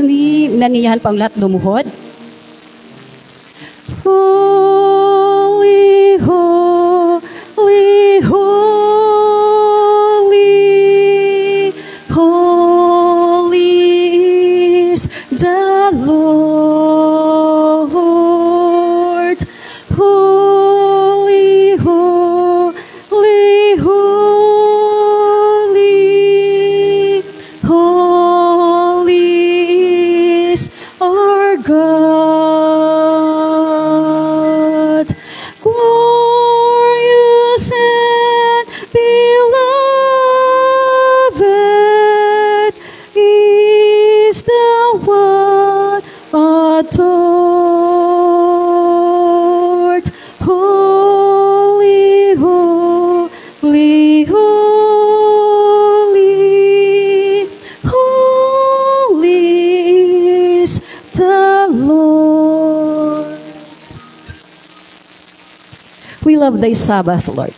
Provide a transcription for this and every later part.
ni naniyahan pang lahat lumuhod. Holy, holy, holy, holy is the Lord. Holy, holy, holy, holy is our God. Glorious and beloved is the one adored. Holy, holy, holy, holy is the Lord. We love thy Sabbath, Lord.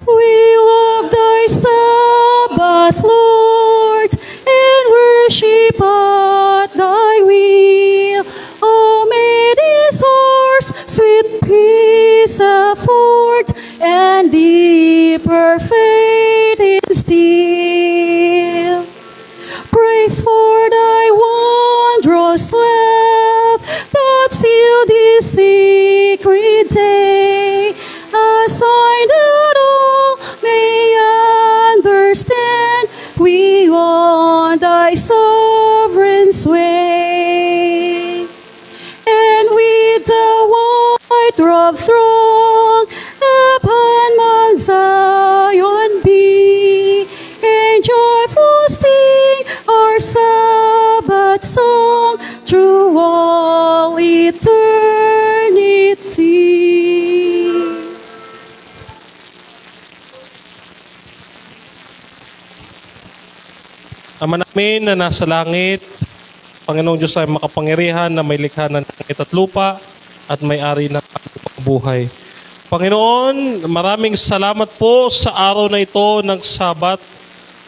We love thy Sabbath, Lord, and worship at thy will. Oh, may this horse sweet peace afford, and deeper faith instill. Praise for thy wondrous love that seal this sacred day, a sign that all may understand we on thy sovereign sway. And with the white robe throng upon Mount Zion be, and joyful sing our Sabbath song through all eternity. Ama namin na nasa langit, Panginoong Diyos ay makapangyarihan na may likha ng langit at lupa at may-ari ng buhay. Panginoon, maraming salamat po sa araw na ito ng Sabat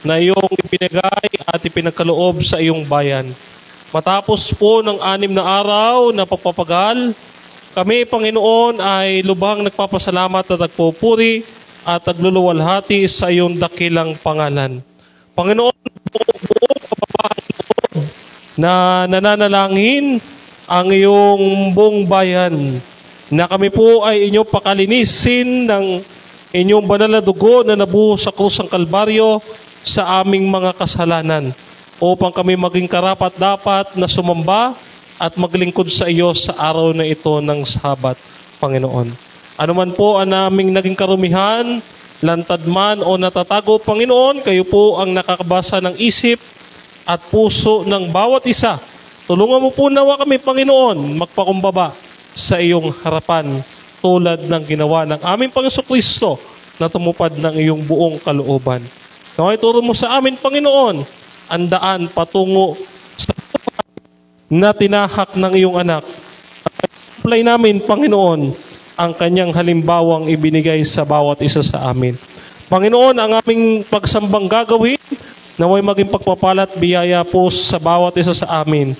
na iyong ipinagay at ipinagkaloob sa iyong bayan. Matapos po ng 6 na araw na pagpapagal, kami, Panginoon, ay lubhang nagpapasalamat at nagpupuri at nagluluwalhati sa iyong dakilang pangalan. Panginoon, buong kapapaan na nananalangin ang iyong buong bayan na kami po ay inyong pakalinisin ng inyong banal na dugo na nabuhos sa krus ng Kalbaryo sa aming mga kasalanan upang kami maging karapat-dapat na sumamba at maglingkod sa iyo sa araw na ito ng Sabat, Panginoon. Ano man po ang aming naging karumihan, lantad man o natatago, Panginoon, kayo po ang nakakabasa ng isip at puso ng bawat isa. Tulungan mo po nawa kami, Panginoon, magpakumbaba sa iyong harapan tulad ng ginawa ng aming Panginoon Kristo na tumupad ng iyong buong kalooban. Naway turo mo sa amin, Panginoon, ang daan patungo sa na tinahak ng iyong anak. Apply namin, Panginoon, ang kanyang halimbawang ibinigay sa bawat isa sa amin. Panginoon, ang aming pagsambang gagawin, naway maging pagpapalat biyaya po sa bawat isa sa amin.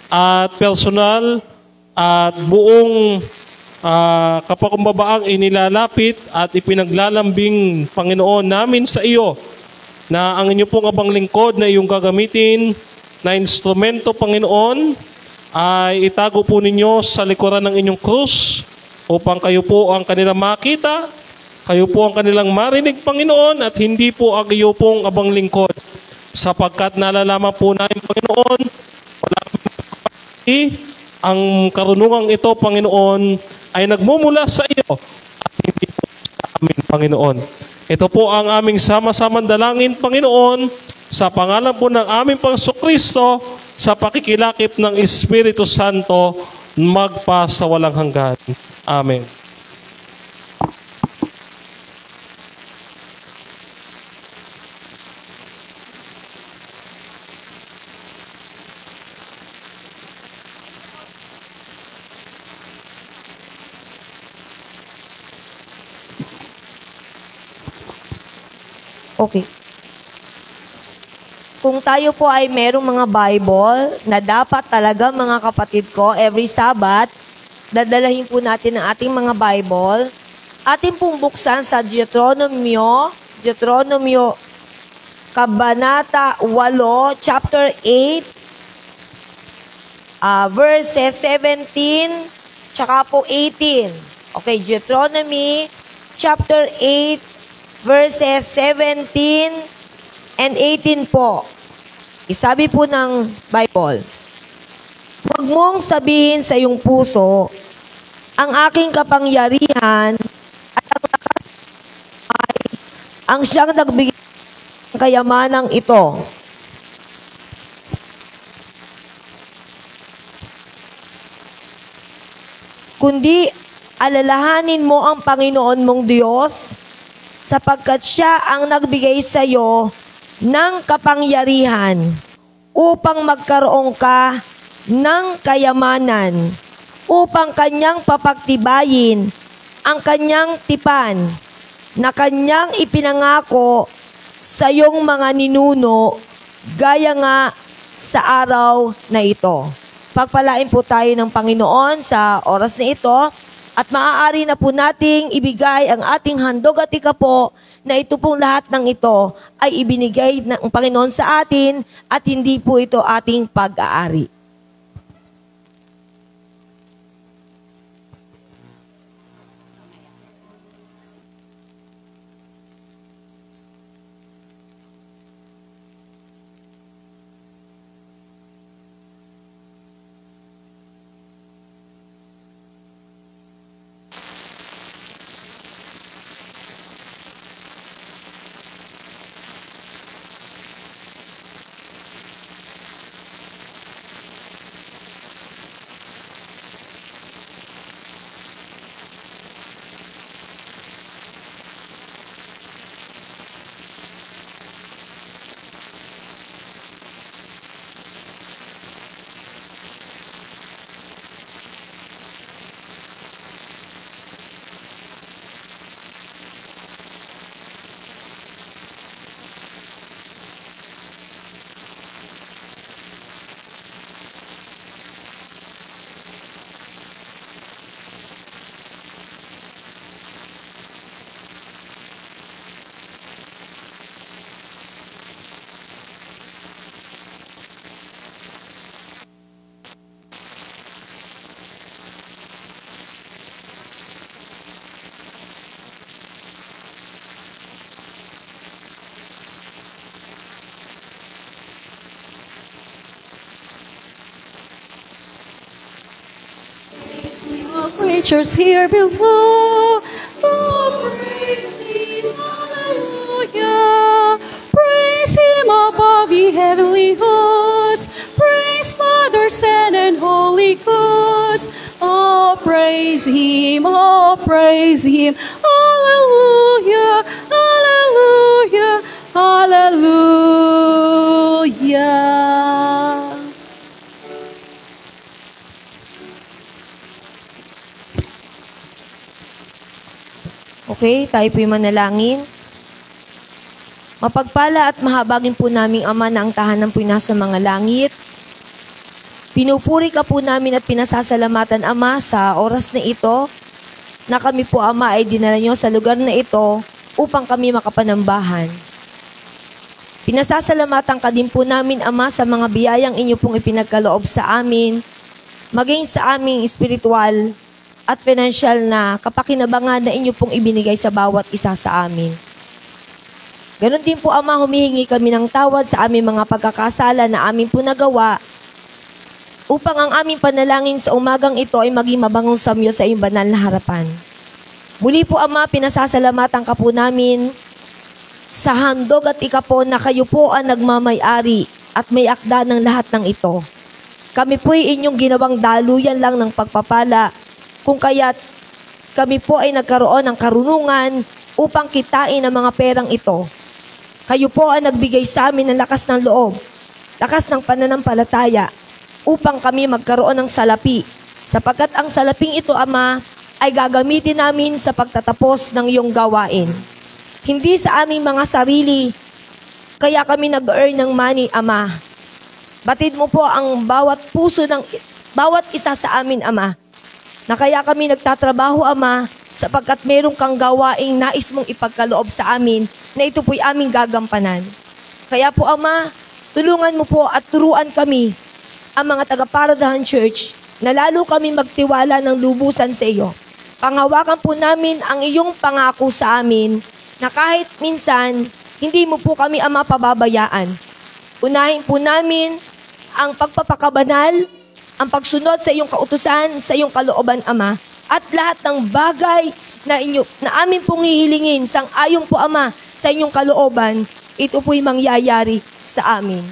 At personal at buong kapakumbabaang inilalapit at ipinaglalambing, Panginoon, namin sa iyo na ang inyo pong abang lingkod na iyong gagamitin na instrumento, Panginoon, ay itago po ninyo sa likuran ng inyong krus upang kayo po ang kanilang makita, kayo po ang kanilang marinig, Panginoon, at hindi po ang iyo pong abang lingkod. Sapagkat nalalaman po namin, Panginoon, wala ang karunungang ito, Panginoon, ay nagmumula sa iyo at hindi po sa amin, Panginoon. Ito po ang aming sama-samang dalangin, Panginoon, sa pangalan po ng aming Panginoong Kristo, sa pakikilakip ng Espiritu Santo, magpa sa walang hanggan. Amen. Okay. Kung tayo po ay merong mga Bible na dapat talaga mga kapatid ko, every Sabbath, dadalahin po natin ang ating mga Bible. Atin pong buksan sa Deuteronomio Kabanata 8, chapter 8, verses 17, tsaka po 18. Okay, Deuteronomy chapter 8, verses 17 and 18 po. Isabi po ng Bible, huwag mong sabihin sa iyong puso, ang aking kapangyarihan at ang lakas ay ang siyang nagbigay ng kayamanang ito. Kundi alalahanin mo ang Panginoon mong Diyos sapagkat siya ang nagbigay sa iyo ng kapangyarihan upang magkaroon ka ng kayamanan, upang kanyang papagtibayin ang kanyang tipan na kanyang ipinangako sa iyong mga ninuno gaya nga sa araw na ito. Pagpalain po tayo ng Panginoon sa oras na ito at maaari na po nating ibigay ang ating handog at ikapo na ito pong lahat ng ito ay ibinigay ng Panginoon sa atin at hindi po ito ating pag-aari. Creatures here below, oh, praise Him, hallelujah. Praise Him above the heavenly hosts. Praise Father, Son, and Holy Ghost. Oh, praise Him, hallelujah, hallelujah, hallelujah. Okay, tayo po'y manalangin. Mapagpala at mahabagin po naming Ama na ang tahanan po'y nasa mga langit. Pinupuri ka po namin at pinasasalamatan, Ama, sa oras na ito, na kami po, Ama, ay dinala nyo sa lugar na ito upang kami makapanambahan. Pinasasalamatan ka din po namin, Ama, sa mga biyayang inyo pong ipinagkaloob sa amin, maging sa aming espiritual at financial na kapakinabangan na inyo pong ibinigay sa bawat isa sa amin. Ganon din po, Ama, humihingi kami ng tawad sa aming mga pagkakasala na amin po nagawa upang ang aming panalangin sa umagang ito ay maging mabangong samyo sa iyong banal na harapan. Muli po, Ama, pinasasalamatan ka po namin sa handog at ikapo na kayo po ang nagmamay-ari at may akda ng lahat ng ito. Kami po'y inyong ginawang daluyan lang ng pagpapala, kung kaya't kami po ay nagkaroon ng karunungan upang kitain ang mga perang ito. Kayo po ang nagbigay sa amin ng lakas ng loob, lakas ng pananampalataya, upang kami magkaroon ng salapi, sapagkat ang salaping ito, Ama, ay gagamitin namin sa pagtatapos ng iyong gawain. Hindi sa aming mga sarili, kaya kami nag-earn ng money, Ama. Batid mo po ang bawat puso ng bawat isa sa amin, Ama, na kaya kami nagtatrabaho, Ama, sapagkat merong kang gawaing nais mong ipagkaloob sa amin na ito po'y aming gagampanan. Kaya po, Ama, tulungan mo po at turuan kami, ang mga taga-Paradahan Church, na lalo kami magtiwala ng lubusan sa iyo. Panghawakan po namin ang iyong pangako sa amin na kahit minsan, hindi mo po kami, Ama, pababayaan. Unahin po namin ang pagpapakabanal, ang pagsunod sa iyong kautusan, sa iyong kalooban, Ama, at lahat ng bagay na amin pong hihilingin sang-ayon po, Ama, sa inyong kalooban, ito po'y mangyayari sa amin.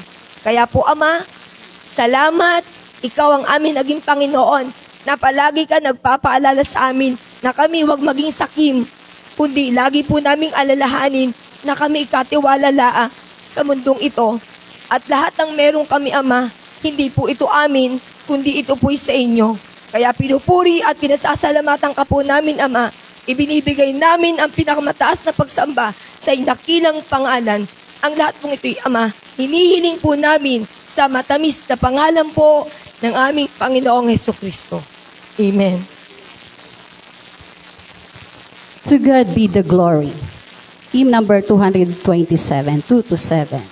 Kaya po, Ama, salamat, ikaw ang amin naging Panginoon, na palagi ka nagpapaalala sa amin na kami huwag maging sakim, kundi lagi po naming alalahanin na kami ikatiwala sa mundong ito. At lahat ng meron kami, Ama, hindi po ito amin, kundi ito po'y sa inyo. Kaya pinupuri at pinasasalamatan ka po namin, Ama. Ibinibigay namin ang pinakamataas na pagsamba sa inakilang pangalan. Ang lahat pong ito'y, Ama, hinihiling po namin sa matamis na pangalan po ng aming Panginoong Hesukristo. Amen. To God be the glory. Hymn number 227, 2-7.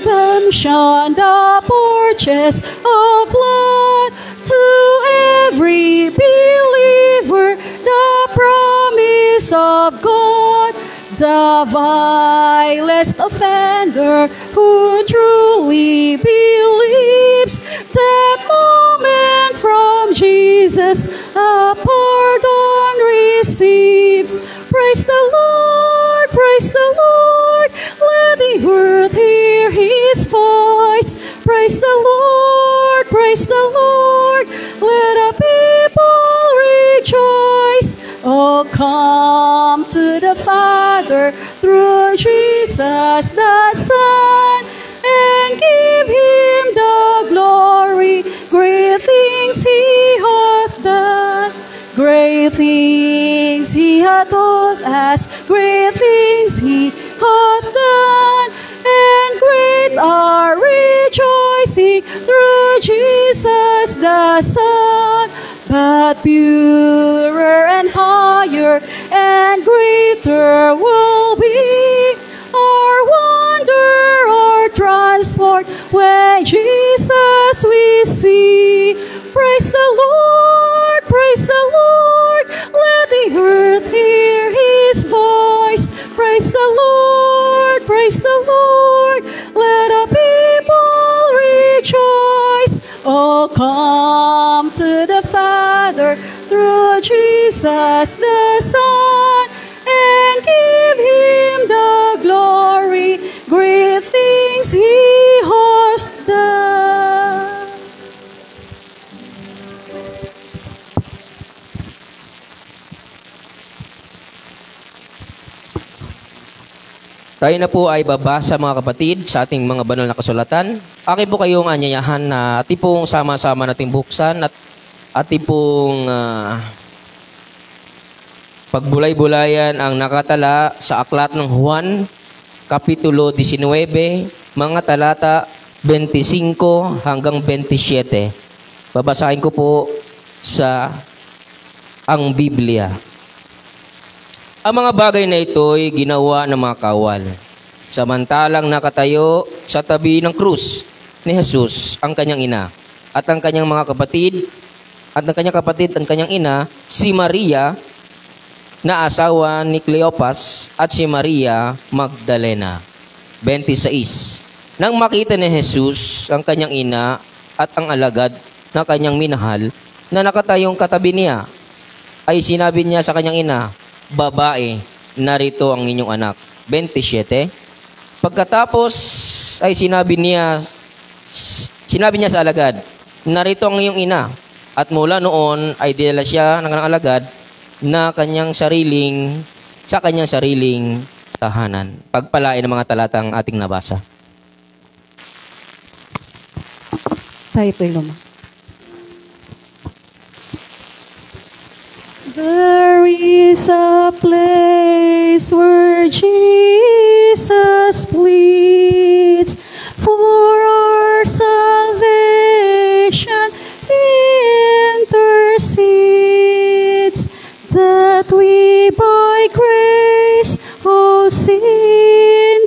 Redemption, the purchase of blood, to every believer, the promise of God. The vilest offender who truly believes, that moment from Jesus a pardon receives. Praise the Lord, praise the Lord, let the earth hear His voice. Praise the Lord, praise the Lord, let the people rejoice. Oh, come to the Father through Jesus the Son, and give Him the glory. Great things He hath done. Great things He hath taught us. Great things He hath done. And great are rejoicing through Jesus the Son. But purer and higher and greater will be our wonder, our transport, when Jesus we see. Praise the Lord, praise the Lord, let the earth hear His voice. Praise the Lord, praise the Lord, let the people rejoice. Oh, come to the Father through Jesus the Son, and give Him the glory. Great things He has done. Tayo na po ay babasa, mga kapatid, sa ating mga banal na kasulatan. Akin po kayong anyayahan na ating pong sama-sama nating buksan at ating pong pagbulay-bulayan ang nakatala sa aklat ng Juan, Kapitulo 19, mga talata 25 hanggang 27. Babasahin ko po sa ang Biblia. Ang mga bagay na ito'y ginawa ng mga kawal. Samantalang nakatayo sa tabi ng krus ni Jesus ang kanyang ina at ang kanyang mga kapatid at ang kanyang ina, si Maria na asawa ni Cleopas at si Maria Magdalena. 26. Nang makita ni Jesus ang kanyang ina at ang alagad na kanyang minahal na nakatayong katabi niya, ay sinabi niya sa kanyang ina, "Babae, narito ang inyong anak." 27. Pagkatapos ay sinabi niya sa alagad, "Narito ang iyong ina." At mula noon ay dinala siya ng alagad sa kanyang sariling tahanan. Pagpalain ng mga talatang ating nabasa. Tayo po'y luma. There is a place where Jesus pleads for our salvation, intercedes, that we by grace all sin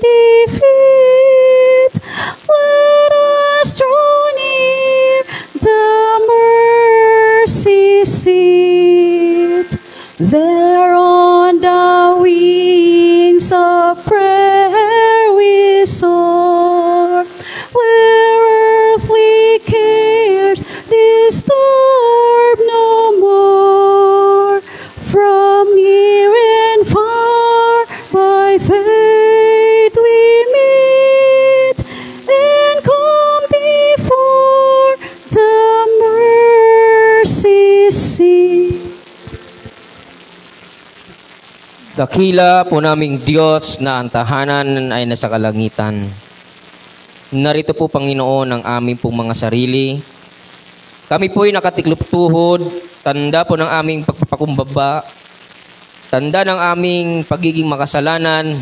defeat. Let us draw near the mercy seat. There on the wings of prayer we soar, where earthly cares disturb no more. From near and far by faith we meet, and come before the mercy seat. Dakila po naming Diyos na ang tahanan ay nasa kalangitan. Narito po, Panginoon, ang aming pong mga sarili. Kami po'y nakatiklop tuhod, tanda po ng aming pagpapakumbaba, tanda ng aming pagiging makasalanan.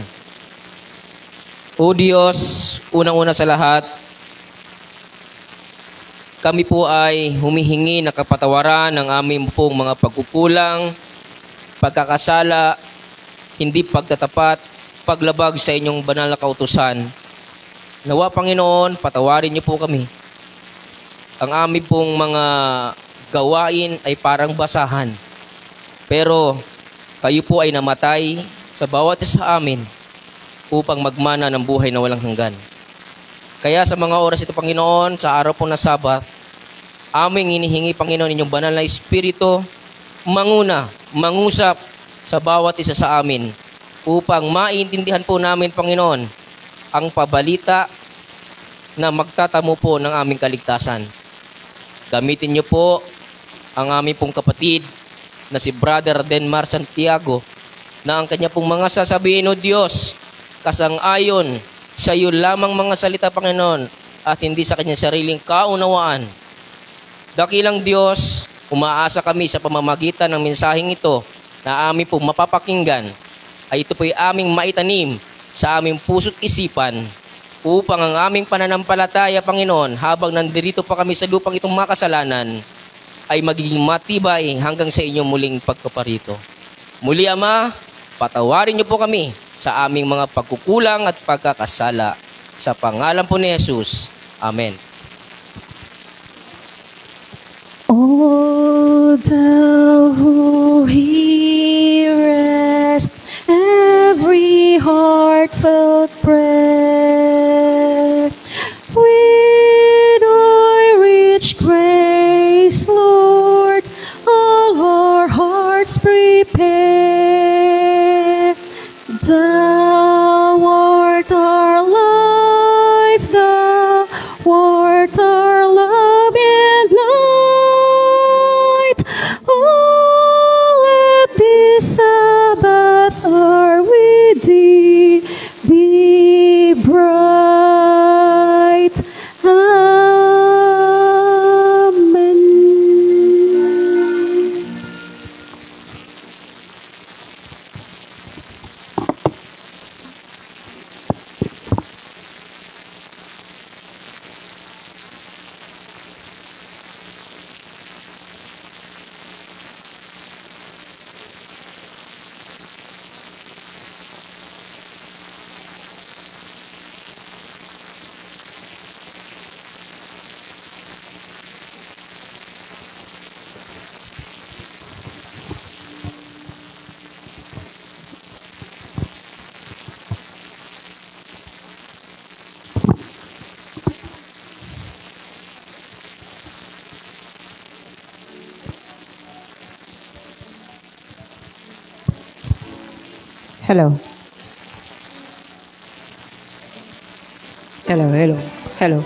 O Diyos, unang-una sa lahat, kami po ay humihingi ng kapatawaran ng aming pong mga pagkukulang, pagkakasala, hindi pagtatapat, paglabag sa inyong banal na kautusan. Nawa, Panginoon, patawarin niyo po kami. Ang aming pong mga gawain ay parang basahan. Pero kayo po ay namatay sa bawat isa sa amin upang magmana ng buhay na walang hanggan. Kaya sa mga oras ito, Panginoon, sa araw po na Sabat, aming inihingi, Panginoon, inyong banal na Espiritu, manguna, mangusap sa bawat isa sa amin upang maintindihan po namin, Panginoon, ang pabalita na magtatamo po ng aming kaligtasan. Gamitin niyo po ang aming pong kapatid na si Brother Denmar Santiago na ang kanya pong mga sasabihin, O Diyos, kasang-ayon sa iyo lamang mga salita, Panginoon, at hindi sa kanyang sariling kaunawaan. Dakilang Diyos, umaasa kami sa pamamagitan ng mensaheng ito na aming pong mapapakinggan, ay ito po'y aming maitanim sa aming puso't isipan upang ang aming pananampalataya, Panginoon, habang nandirito pa kami sa lupang itong makasalanan, ay magiging matibay hanggang sa inyong muling pagkaparito. Muli, Ama, patawarin niyo po kami sa aming mga pagkukulang at pagkakasala. Sa pangalan po ni Jesus. Amen. O thou who hearest every heartfelt prayer, with thy rich grace, Lord, all our hearts prepare. Thou art our life, thou art our love and light. Oh, let this Sabbath hour with thee be bright. Amen. Hello. Hello, hello, hello.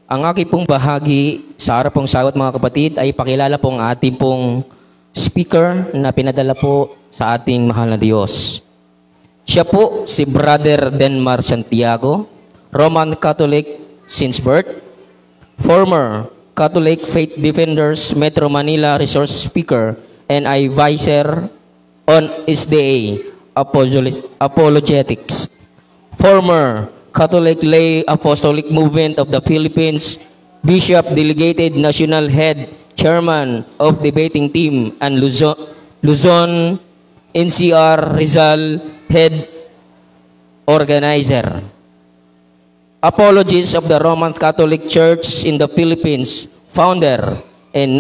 Ang aking pong bahagi sa harap pong sagot mga kapatid ay pakilala pong ating pong speaker na pinadala po sa ating mahal na Diyos. Siya po si Brother Denmar Santiago, Roman Catholic since birth, former Catholic Faith Defenders Metro Manila Resource Speaker and Advisor on SDA Apologetics, former Catholic Lay Apostolic Movement of the Philippines, Bishop Delegated National Head, Chairman of Debating Team, and Luzon NCR Rizal Head Organizer. Apologist of the Roman Catholic Church in the Philippines, founder and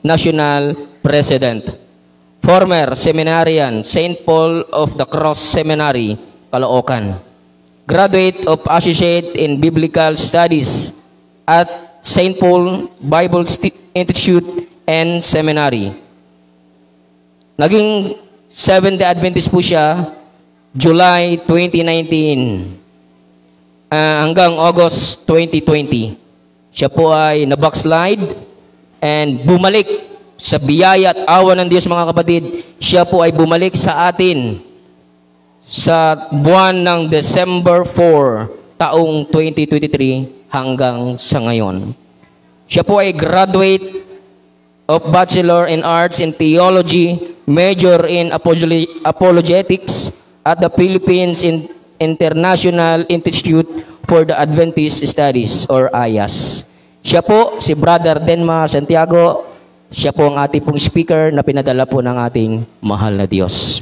national president. Former seminarian, St. Paul of the Cross Seminary, Caloocan. Graduate of Associate in Biblical Studies at St. Paul Bible Institute and Seminary. Naging Seventh-day Adventist po siya July 2019 hanggang August 2020. Siya po ay nabackslide and bumalik sa biyaya at awa ng Diyos mga kapatid. Siya po ay bumalik sa atin sa buwan ng December 4, taong 2023 hanggang sa ngayon. Siya po ay graduate of Bachelor in Arts in Theology, major in Apologetics at the Philippines International Institute for the Adventist Studies or IAS. Siya po si Brother Denmar Santiago. Siya po ang ating pong speaker na pinadala po ng ating mahal na Diyos.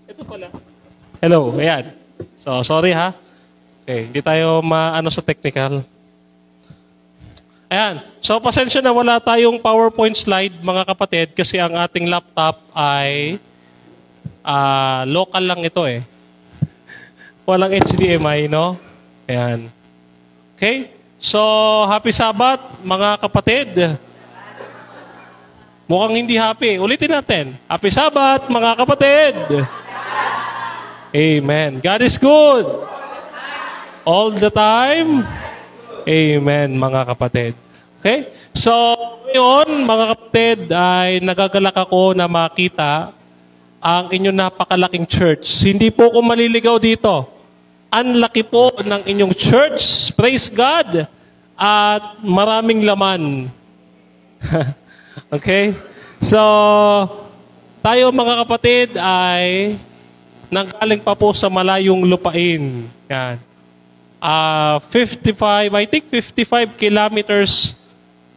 Ito pala. Hello, ayan. So, sorry ha. Okay, hindi tayo maano sa technical. Ayan. So, pasensya na wala tayong PowerPoint slide mga kapatid kasi ang ating laptop ay local lang ito eh. Walang HDMI, no? Ayan. Okay? So, happy Sabbath mga kapatid. Mukhang hindi happy. Ulitin natin. Happy Sabbath mga kapatid. Amen. God is good. All the time. Amen, mga kapatid. Okay? So, ngayon, mga kapatid, ay nagagalak ako na makita ang inyong napakalaking church. Hindi po ako maliligaw dito. Ang laki po ng inyong church. Praise God. At maraming laman. Okay? So, tayo mga kapatid ay nanggaling pa po sa malayong lupain. Yan. 55 kilometers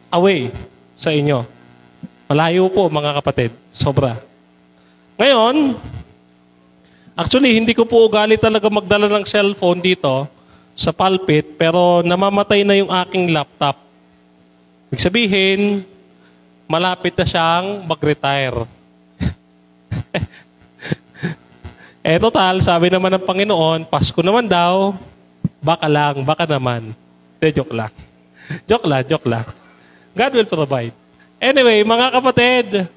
away sa inyo. Malayo po mga kapatid. Sobra. Ngayon, actually hindi ko po ugali talaga magdala ng cellphone dito sa pulpit, pero namamatay na yung aking laptop. Ibig sabihin, malapit na siyang mag-retire. Total, sabi naman ng Panginoon, Pasko naman daw, baka naman. Joke lang. Joke lang. God will provide. Anyway, mga kapatid,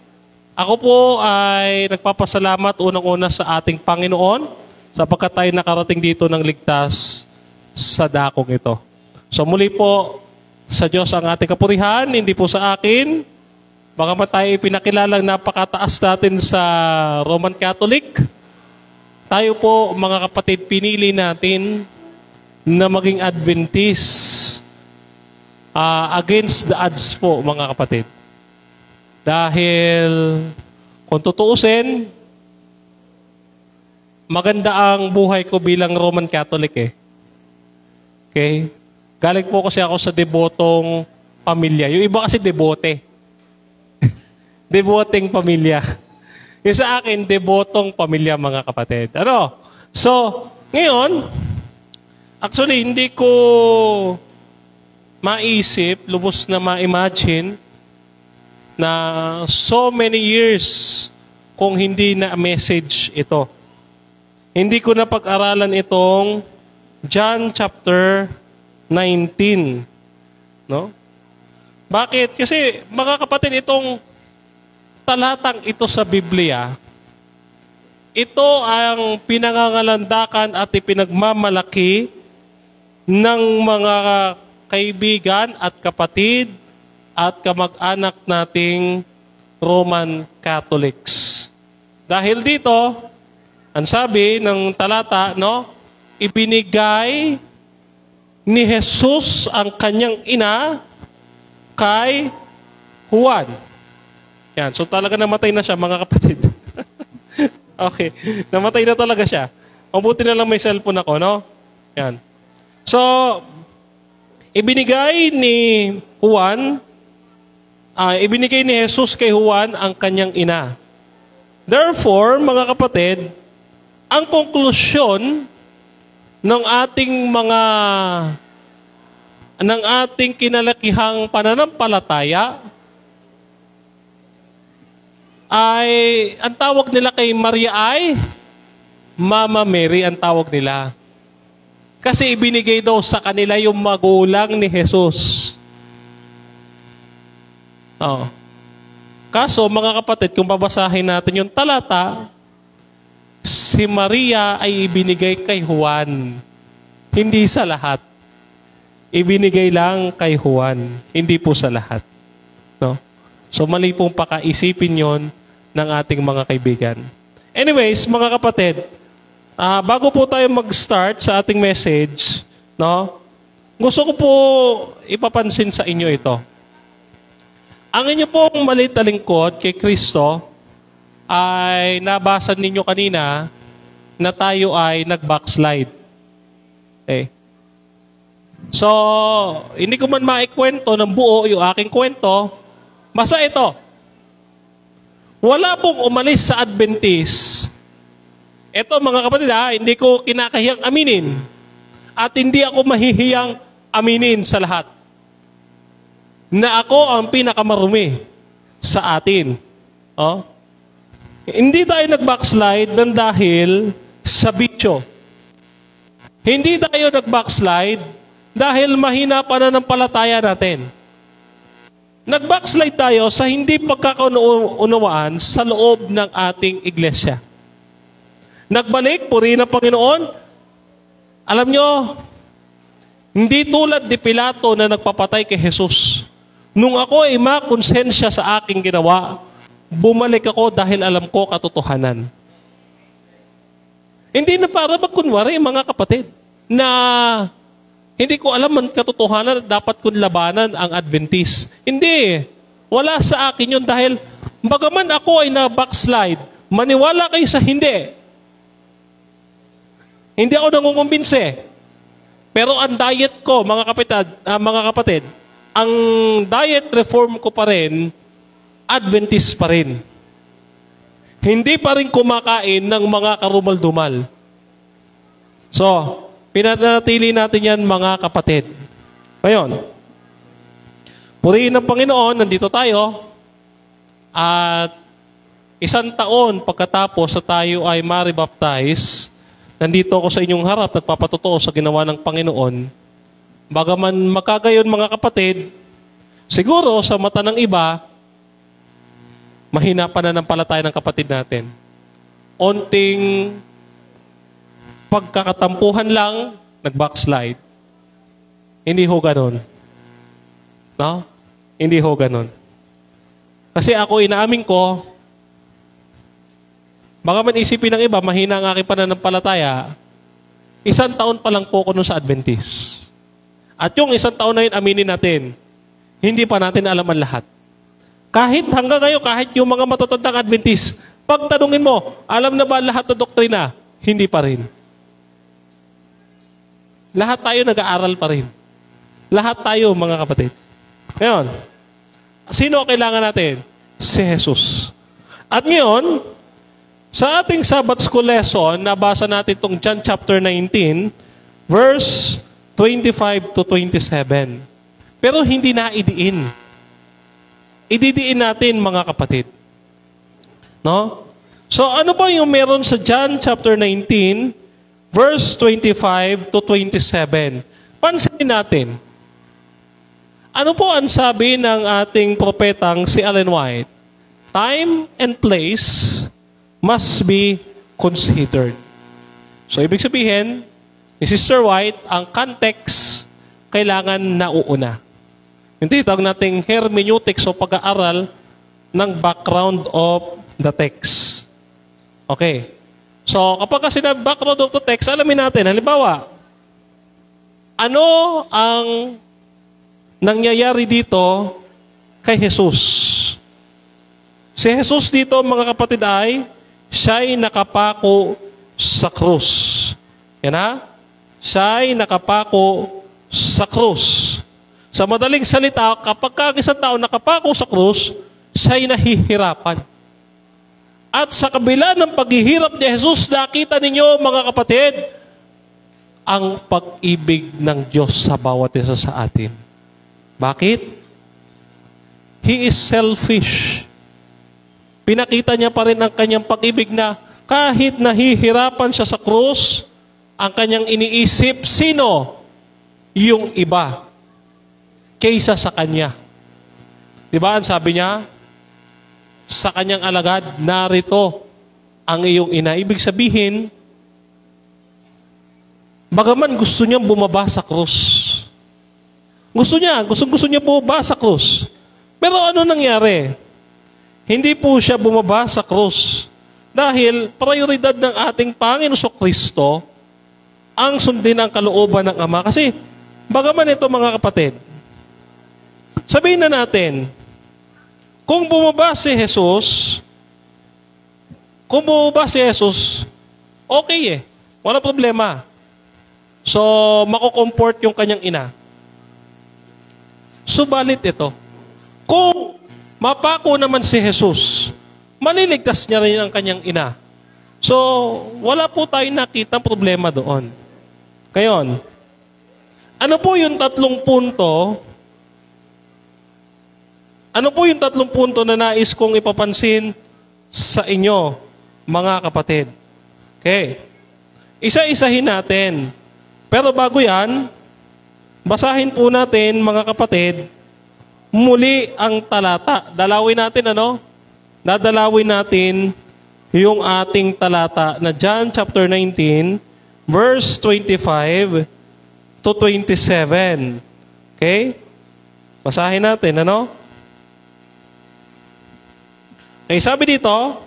ako po ay nagpapasalamat unang-una sa ating Panginoon sapagkat tayo nakarating dito ng ligtas sa dakong ito. So muli po, sa Diyos ang ating kapurihan, hindi po sa akin. Baka tayo ipinakilalang napakataas natin sa Roman Catholic. Tayo po, mga kapatid, pinili natin na maging Adventist against the odds po, mga kapatid. Dahil, kung tutuusin, maganda ang buhay ko bilang Roman Catholic eh. Okay? Galing po kasi ako sa debotong pamilya. Yung iba kasi debote. Deboteng pamilya. Yung sa akin, debotong pamilya, mga kapatid. Ano? So, ngayon, actually, hindi ko maisip, lubos na ma-imagine na so many years kung hindi na message ito. Hindi ko na pag-aralan itong John chapter 19. No? Bakit? Kasi mga kapatid, itong talatang ito sa Biblia, ito ang pinangangalandakan at ipinagmamalaki ng mga kaibigan at kapatid at kamag-anak nating Roman Catholics. Dahil dito, ang sabi ng talata, no, ibinigay ni Jesus ang kanyang ina kay Juan. Yan, so talaga namatay na siya, mga kapatid. Okay, namatay na talaga siya. Mabuti na lang may cellphone ako, no? Yan. So, ibinigay ni Juan, ibinigay ni Jesus kay Juan ang kanyang ina. Therefore, mga kapatid, ang konklusyon ng ating kinalakihang pananampalataya ay, ang tawag nila kay Maria ay Mama Mary ang tawag nila. Kasi ibinigay daw sa kanila yung magulang ni Jesus. Oh. Kaso, mga kapatid, kung babasahin natin yung talata, si Maria ay ibinigay kay Juan. Hindi sa lahat. Ibinigay lang kay Juan. Hindi po sa lahat. No? So, mali pong pakaisipin yon ng ating mga kaibigan. Anyways, mga kapatid, bago po tayo mag-start sa ating message, no, gusto ko po ipapansin sa inyo ito. Ang inyo pong maliit na lingkod kay Kristo ay nabasa ninyo kanina na tayo ay nag-backslide. Okay. So, hindi ko man maikwento ng buo yung aking kwento, basta ito. Wala pong umalis sa Adventist. Ito mga kapatid, hindi ko kinakahiyang aminin. At hindi ako mahihiyang aminin sa lahat. Na ako ang pinakamarumi sa atin. Oh? Hindi tayo nag-backslide ng dahil sa bisyo. Hindi tayo nag-backslide dahil mahina pananampalataya natin. Nag-backslide tayo sa hindi pagkakaunawaan sa loob ng ating iglesia. Nagbalik, purihin ng Panginoon. Alam nyo, hindi tulad ni Pilato na nagpapatay kay Jesus. Nung ako ay makonsensya sa aking ginawa, bumalik ako dahil alam ko katotohanan. Hindi na para magkunwari, mga kapatid, na hindi ko alam ang katotohanan at dapat kong labanan ang Adventist. Hindi. Wala sa akin yun dahil bagaman ako ay na-backslide, maniwala kayo sa hindi. Hindi ako nangungumbinse. Pero ang diet ko, mga kapatid, ang diet reform ko pa rin, Adventist pa rin. Hindi pa rin kumakain ng mga karumal-dumal. So, pinanatili natin yan, mga kapatid. Ngayon, purihin ng Panginoon, nandito tayo, at 1 taon pagkatapos sa tayo ay maribaptize, nandito ako sa inyong harap, nagpapatotoo sa ginawa ng Panginoon. Bagaman makagayon, mga kapatid, siguro sa mata ng iba, mahina pa na ng palataya ng kapatid natin. Onting pagkakatampuhan lang, nag-backslide. Hindi ho ganon. No? Hindi ho ganon. Kasi ako, inaamin ko, baka man isipin ng iba, mahina ang aking pananampalataya, 1 taon pa lang po ako nun sa Adventist. At yung 1 taon na yun, aminin natin, hindi pa natin alam ang lahat. Kahit hanggang ngayon, kahit yung mga matatandang Adventist, pag tanungin mo, alam na ba lahat na doktrina? Hindi pa rin. Lahat tayo nag-aaral pa rin. Lahat tayo, mga kapatid. Ngayon, sino kailangan natin? Si Jesus. At ngayon, Sa ating Sabbath School lesson, nabasa natin itong John chapter 19, verse 25 to 27. Pero hindi na idiin. Ididiin natin, mga kapatid. No? So ano ba yung meron sa John chapter 19, verse 25 to 27? Pansinin natin. Ano po ang sabi ng ating propetang si Ellen White? Time and place must be considered. So ibig sabihin, ni Sister White, ang context kailangan nauuna. Hindi, tawag nating hermeneutics o pag-aaral ng background of the text. Okay. So, kapag kasi na background of the text, alamin natin, halimbawa, ano ang nangyayari dito kay Jesus? Si Jesus dito, mga kapatid, ay siya'y nakapako sa krus. Yan ha? Siya'y nakapako sa krus. Sa madaling salita, kapag isang tao nakapako sa krus, siya'y nahihirapan. At sa kabila ng paghihirap ni Jesus, nakita ninyo, mga kapatid, ang pag-ibig ng Diyos sa bawat isa sa atin. Bakit? He is selfish. Pinakita niya pa rin ang kanyang pag-ibig na kahit nahihirapan siya sa krus, ang kanyang iniisip, sino? Yung iba. Kaysa sa kanya. Diba ang sabi niya? Sa kanyang alagad, narito ang iyong ina. Ibig sabihin, bagaman gusto niyang bumaba sa krus. Gusto niya bumaba sa krus. Pero ano nangyari? Hindi po siya bumaba sa krus. Dahil prioridad ng ating Panginoon Kristo ang sundin ang kalooban ng Ama. Kasi, bagaman ito mga kapatid, sabihin na natin, kung bumaba si Jesus, okay eh. Wala problema. So, makukomport yung kanyang ina. Subalit ito, kung mapako naman si Jesus, maliligtas niya rin ang kanyang ina. So, wala po tayong nakita problema doon. Ngayon, ano po yung tatlong punto? Ano po yung tatlong punto na nais kong ipapansin sa inyo, mga kapatid? Okay. Isa-isahin natin. Pero bago yan, basahin po natin, mga kapatid, muli ang talata. Dalawin natin, Dadalawin natin yung ating talata na John chapter 19, verse 25 to 27. Okay? Basahin natin, Okay, sabi dito,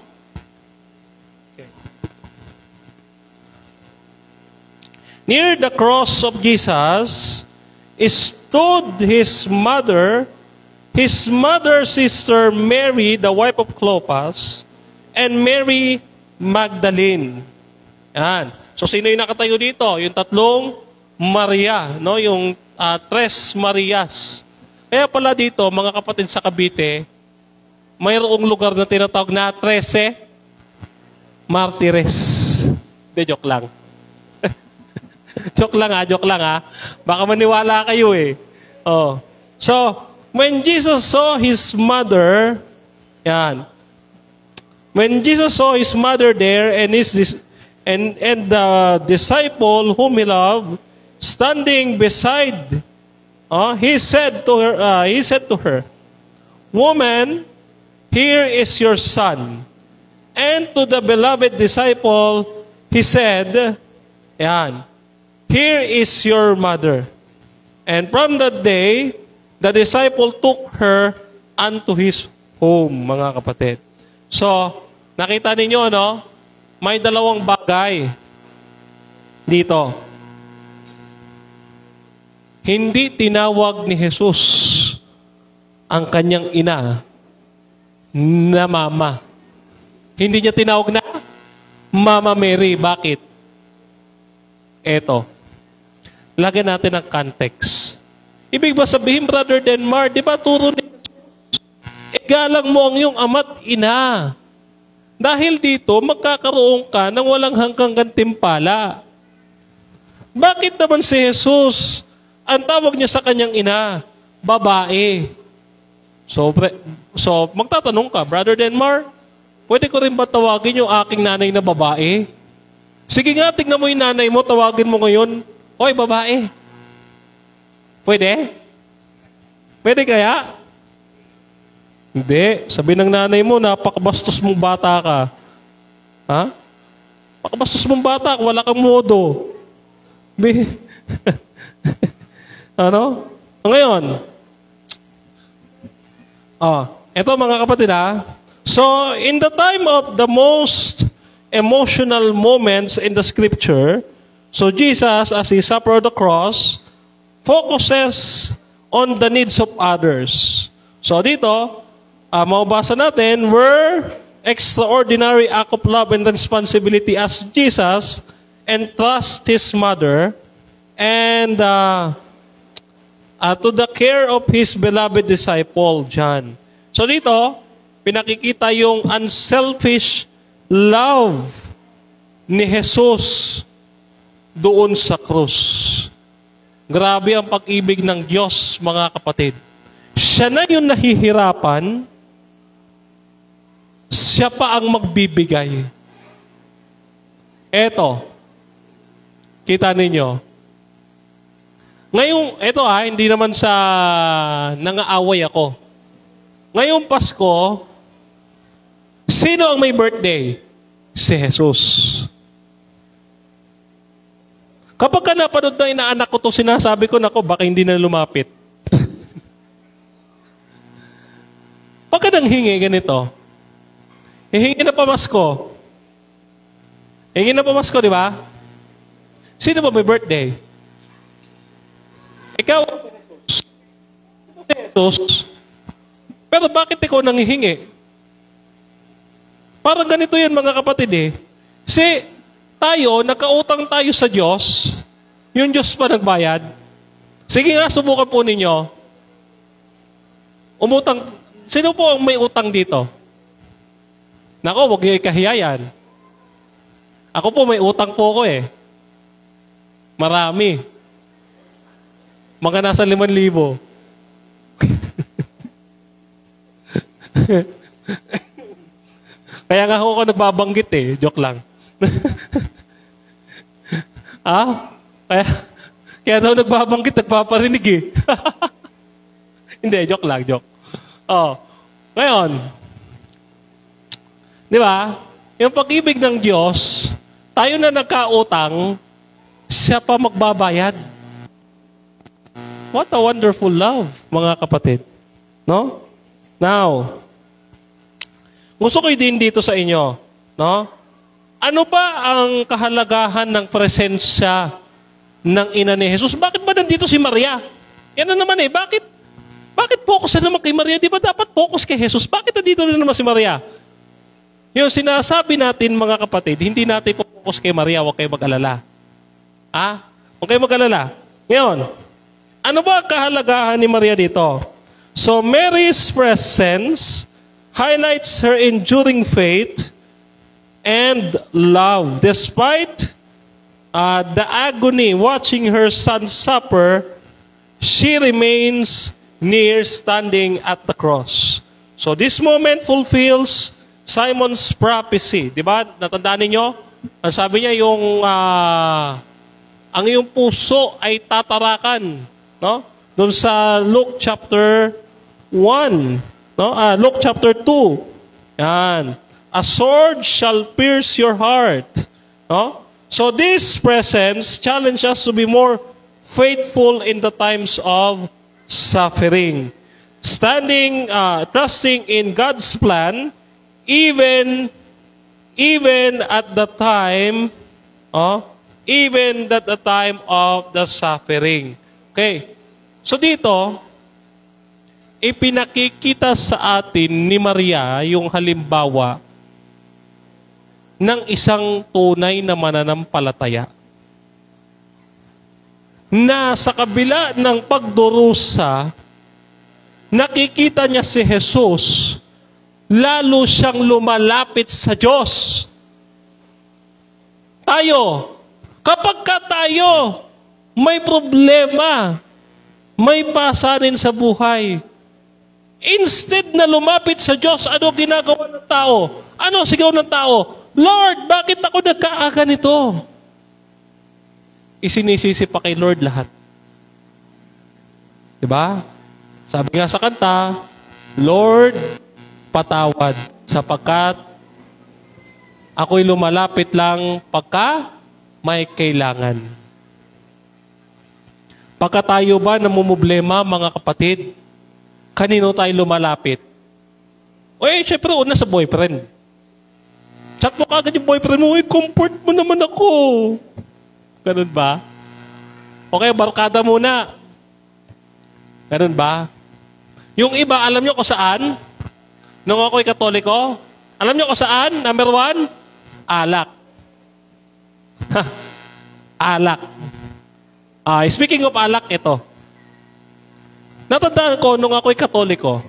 near the cross of Jesus stood his mother's sister Mary, the wife of Clopas, and Mary Magdalene. Yan. So, sino yung nakatayo dito? Yung tatlong Maria, yung Tres Marias. Kaya pala dito, mga kapatid sa Cavite, mayroong lugar na tinatawag na 13 Martires. De, joke lang. Joke lang ha. Baka maniwala kayo eh. Oh. So, when Jesus saw his mother, when Jesus saw his mother there and the disciple whom he loved standing beside, he said to her, "Woman, here is your son." And to the beloved disciple, he said, "Here is your mother." And from that day, the disciple took her unto his home, mga kapatid. So, nakita ninyo, may dalawang bagay dito. Hindi tinawag ni Jesus ang kanyang ina na mama. Hindi niya tinawag na Mama Mary. Bakit? Eto. Lagyan natin ang context. Ibig ba sabihin, Brother Denmar, di ba turo ni Jesus, igalang mo ang iyong ama't ina. Dahil dito, magkakaroon ka ng walang hanggang gantimpala. Bakit naman si Jesus, ang tawag niya sa kanyang ina, babae? So magtatanong ka, Brother Denmar, pwede ko rin ba tawagin yung aking nanay na babae? Sige nga, tignan mo yung nanay mo, tawagin mo ngayon, oy, babae. Pwede? Pwede kaya? Hindi. Sabi ng nanay mo, napakabastos mong bata ka. Ha? Pakabastos mong bata, wala kang modo. Ano? Ngayon, eto mga kapatid So, in the time of the most emotional moments in the scripture, so Jesus, as he suffered the cross, focuses on the needs of others. So dito, mababasa natin, where extraordinary act of love and responsibility as Jesus entrusts his mother and to the care of his beloved disciple, John. So dito, pinakikita yung unselfish love ni Jesus doon sa krus. Grabe ang pag-ibig ng Diyos, mga kapatid. Siya na yung nahihirapan, siya pa ang magbibigay. Eto, kita ninyo. Ngayong, hindi naman sa nangaaway ako. Ngayong Pasko, sino ang may birthday? Si Jesus. Kapag ka napanood na inaanak ko ito, sinasabi ko, nako, baka hindi na lumapit. Pagka nang hingi, ganito. Hihingi na pamasko. Hingi na pamasko, di ba? Sino ba may birthday? Ikaw, Jesus. Pero bakit ikaw nanghihingi? Parang ganito yan mga kapatid Kasi tayo, nakautang tayo sa Diyos. Yung Diyos pa nagbayad. Sige nga, subukan po ninyo. Umutang. Sino po ang may utang dito? Nako, huwag niyo ikahiyayan. Ako po, may utang po ako Marami. Mga nasa 5,000. Kaya nga ako nagbabanggit Joke lang. Kaya daw nagbabanggit, nagpaparinig Hindi, joke lang, joke. Ngayon, di ba? Yung pag-ibig ng Diyos, tayo na nagkautang, siya pa magbabayad. What a wonderful love, mga kapatid. No? Now, gusto ko din dito sa inyo, no? Ano ba ang kahalagahan ng presensya ng ina ni Jesus? Bakit ba nandito si Maria? Yan na naman Bakit focus na naman kay Maria? Di ba dapat focus kay Jesus? Bakit nandito na naman si Maria? Yung sinasabi natin mga kapatid, hindi natin focus kay Maria, huwag kayo mag-alala. Huwag kayo mag-alala. Ngayon, ano ba ang kahalagahan ni Maria dito? So, Mary's presence highlights her enduring faith and love. Despite the agony watching her son suffer, she remains near standing at the cross. So this moment fulfills Simon's prophecy. Diba? Natandaan ninyo? Ang sabi niya yung ang iyong puso ay tatarakan. No? Doon sa Luke chapter 1. No? Luke chapter 2. Yan. A sword shall pierce your heart. No? So this presence challenges us to be more faithful in the times of suffering. Trusting in God's plan, even at the time of the suffering. Okay. So dito, ipinakikita sa atin ni Maria yung halimbawa ng isang tunay na mananampalataya na sa kabila ng pagdurusa, nakikita niya si Jesus lalo siyang lumalapit sa Diyos. Tayo, kapag tayo may problema, may pasanin sa buhay, instead na lumapit sa Diyos, ano ginagawa ng tao? Ano sigaw ng tao? Lord, bakit ako nagkaaga nito? Isinisisi pa kay Lord lahat. Diba? Sabi nga sa kanta, Lord, patawad sapagkat ako'y lumalapit lang pagka may kailangan. Pagka tayo ba namumblema, mga kapatid, kanino tayo lumalapit? Syempre, una sa boyfriend. Chat mo kagad yung boyfriend mo, comfort mo naman ako. Ganun ba? Okay, barkada muna. Ganun ba? Yung iba, alam nyo kung saan? Nung ako'y Katoliko, alam nyo kung saan? Number 1, alak. Alak. Speaking of alak, ito. Natandaan ko, nung ako'y Katoliko,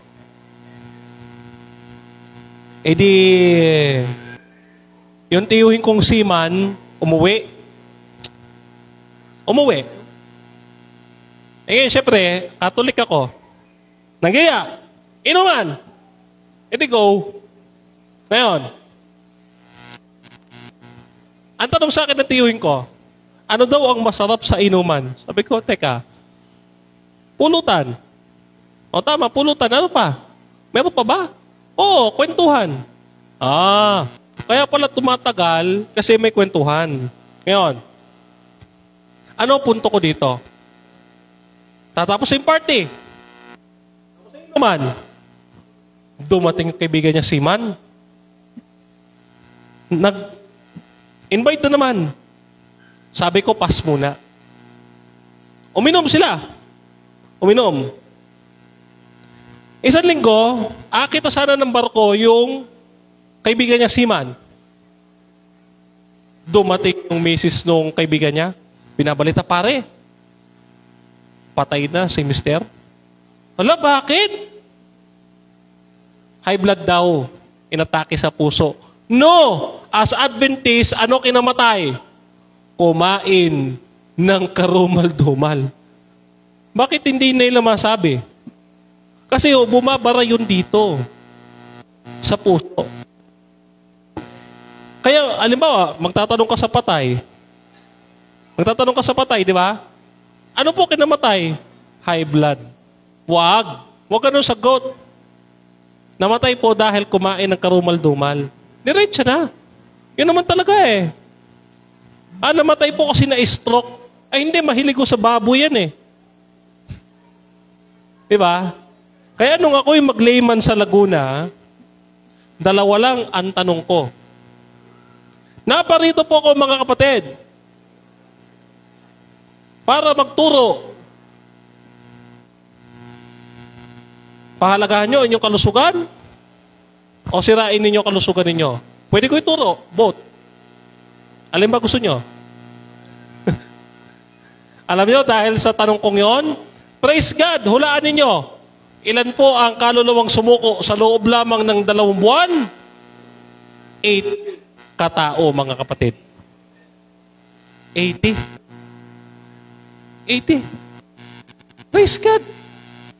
yung tiyuhin kong seaman, umuwi. Siyempre, Katolik ako. Nagyaya, inuman. Go. Ngayon, ang tanong sa akin ng tiyuhin ko, ano daw ang masarap sa inuman? Sabi ko, teka, pulutan. O tama, pulutan. Ano pa? Meron pa ba? Oo, kwentuhan. Kaya pala tumatagal kasi may kwentuhan. Ngayon, ano punto ko dito? Tatapos yung party. Tapos yung inuman. Dumating ang kaibigan niya, seaman. Nag-invite na naman. Sabi ko, pass muna. Uminom sila. Isang linggo, akita sana ng barko yung kaibigan niya, seaman. Dumating yung misis nung kaibigan niya. Binabalita, pare. Patay na si mister. Hala, bakit? High blood daw. Inatake sa puso. No! As Adventist, ano kinamatay? Kumain ng karumal-dumal. Bakit hindi nila masabi? Kasi bumabara yun dito. Sa puso. Kaya, alimbawa, magtatanong ka sa patay. Di ba? Ano po kinamatay? High blood. Wag ka nung sagot. Namatay po dahil kumain ng karumal-dumal. Diretso na. Yun naman talaga eh. Namatay po kasi na stroke. Hindi, mahilig ko sa baboy yan eh. Diba? Kaya nung ako'y mag-layman sa Laguna, dalawa lang ang tanong ko. Naparito po ako, mga kapatid, para magturo. Pahalagahan nyo inyong kalusugan o sirain ninyo kalusugan ninyo. Pwede ko ituro. Both. Alin ba gusto nyo? Alam nyo, dahil sa tanong kong yon, praise God, hulaan ninyo. Ilan po ang kaluluwang sumuko sa loob lamang ng 2 buwan? 8 katao, mga kapatid. 80. Praise God.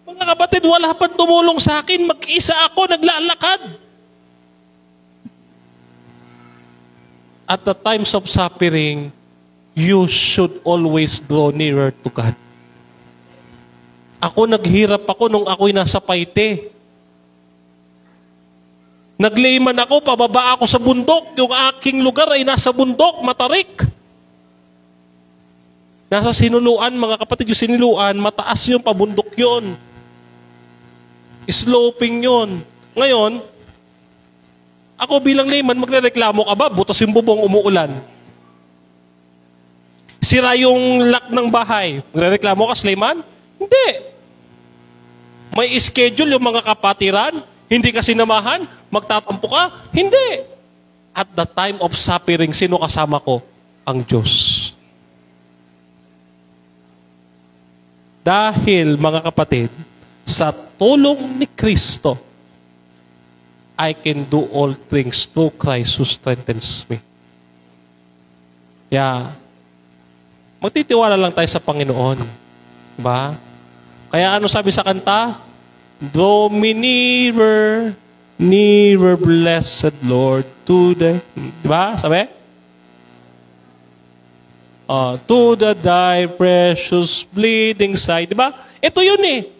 Mga kapatid, wala pang tumulong sa akin. Mag-isa ako, naglalakad. At the times of suffering, you should always draw nearer to God. Ako, naghirap ako nung ako'y nasa Paite. Naglayman ako, pababa ako sa bundok. Yung aking lugar ay nasa bundok, Matarik. Nasa Sinuluan, mga kapatid, yung Sinuluan, mataas yung pabundok yun. Sloping yun. Ngayon, ako bilang layman, magrereklamo ka ba? Butas yung bubong, umuulan. Sira yung lock ng bahay. Magrereklamo ka, layman? Hindi. May schedule yung mga kapatiran. Hindi ka sinamahan. Magtatampo ka? Hindi. At the time of suffering, sino kasama ko? Ang Diyos. Dahil, mga kapatid, sa tulong ni Kristo, I can do all things through Christ who strengthens me. Yeah. Magtitiwala lang tayo sa Panginoon. Diba? Kaya ano sabi sa kanta? Draw me nearer, nearer, blessed Lord, to the... Diba? Sabi? To the thy precious bleeding side. Diba? Ito yun eh.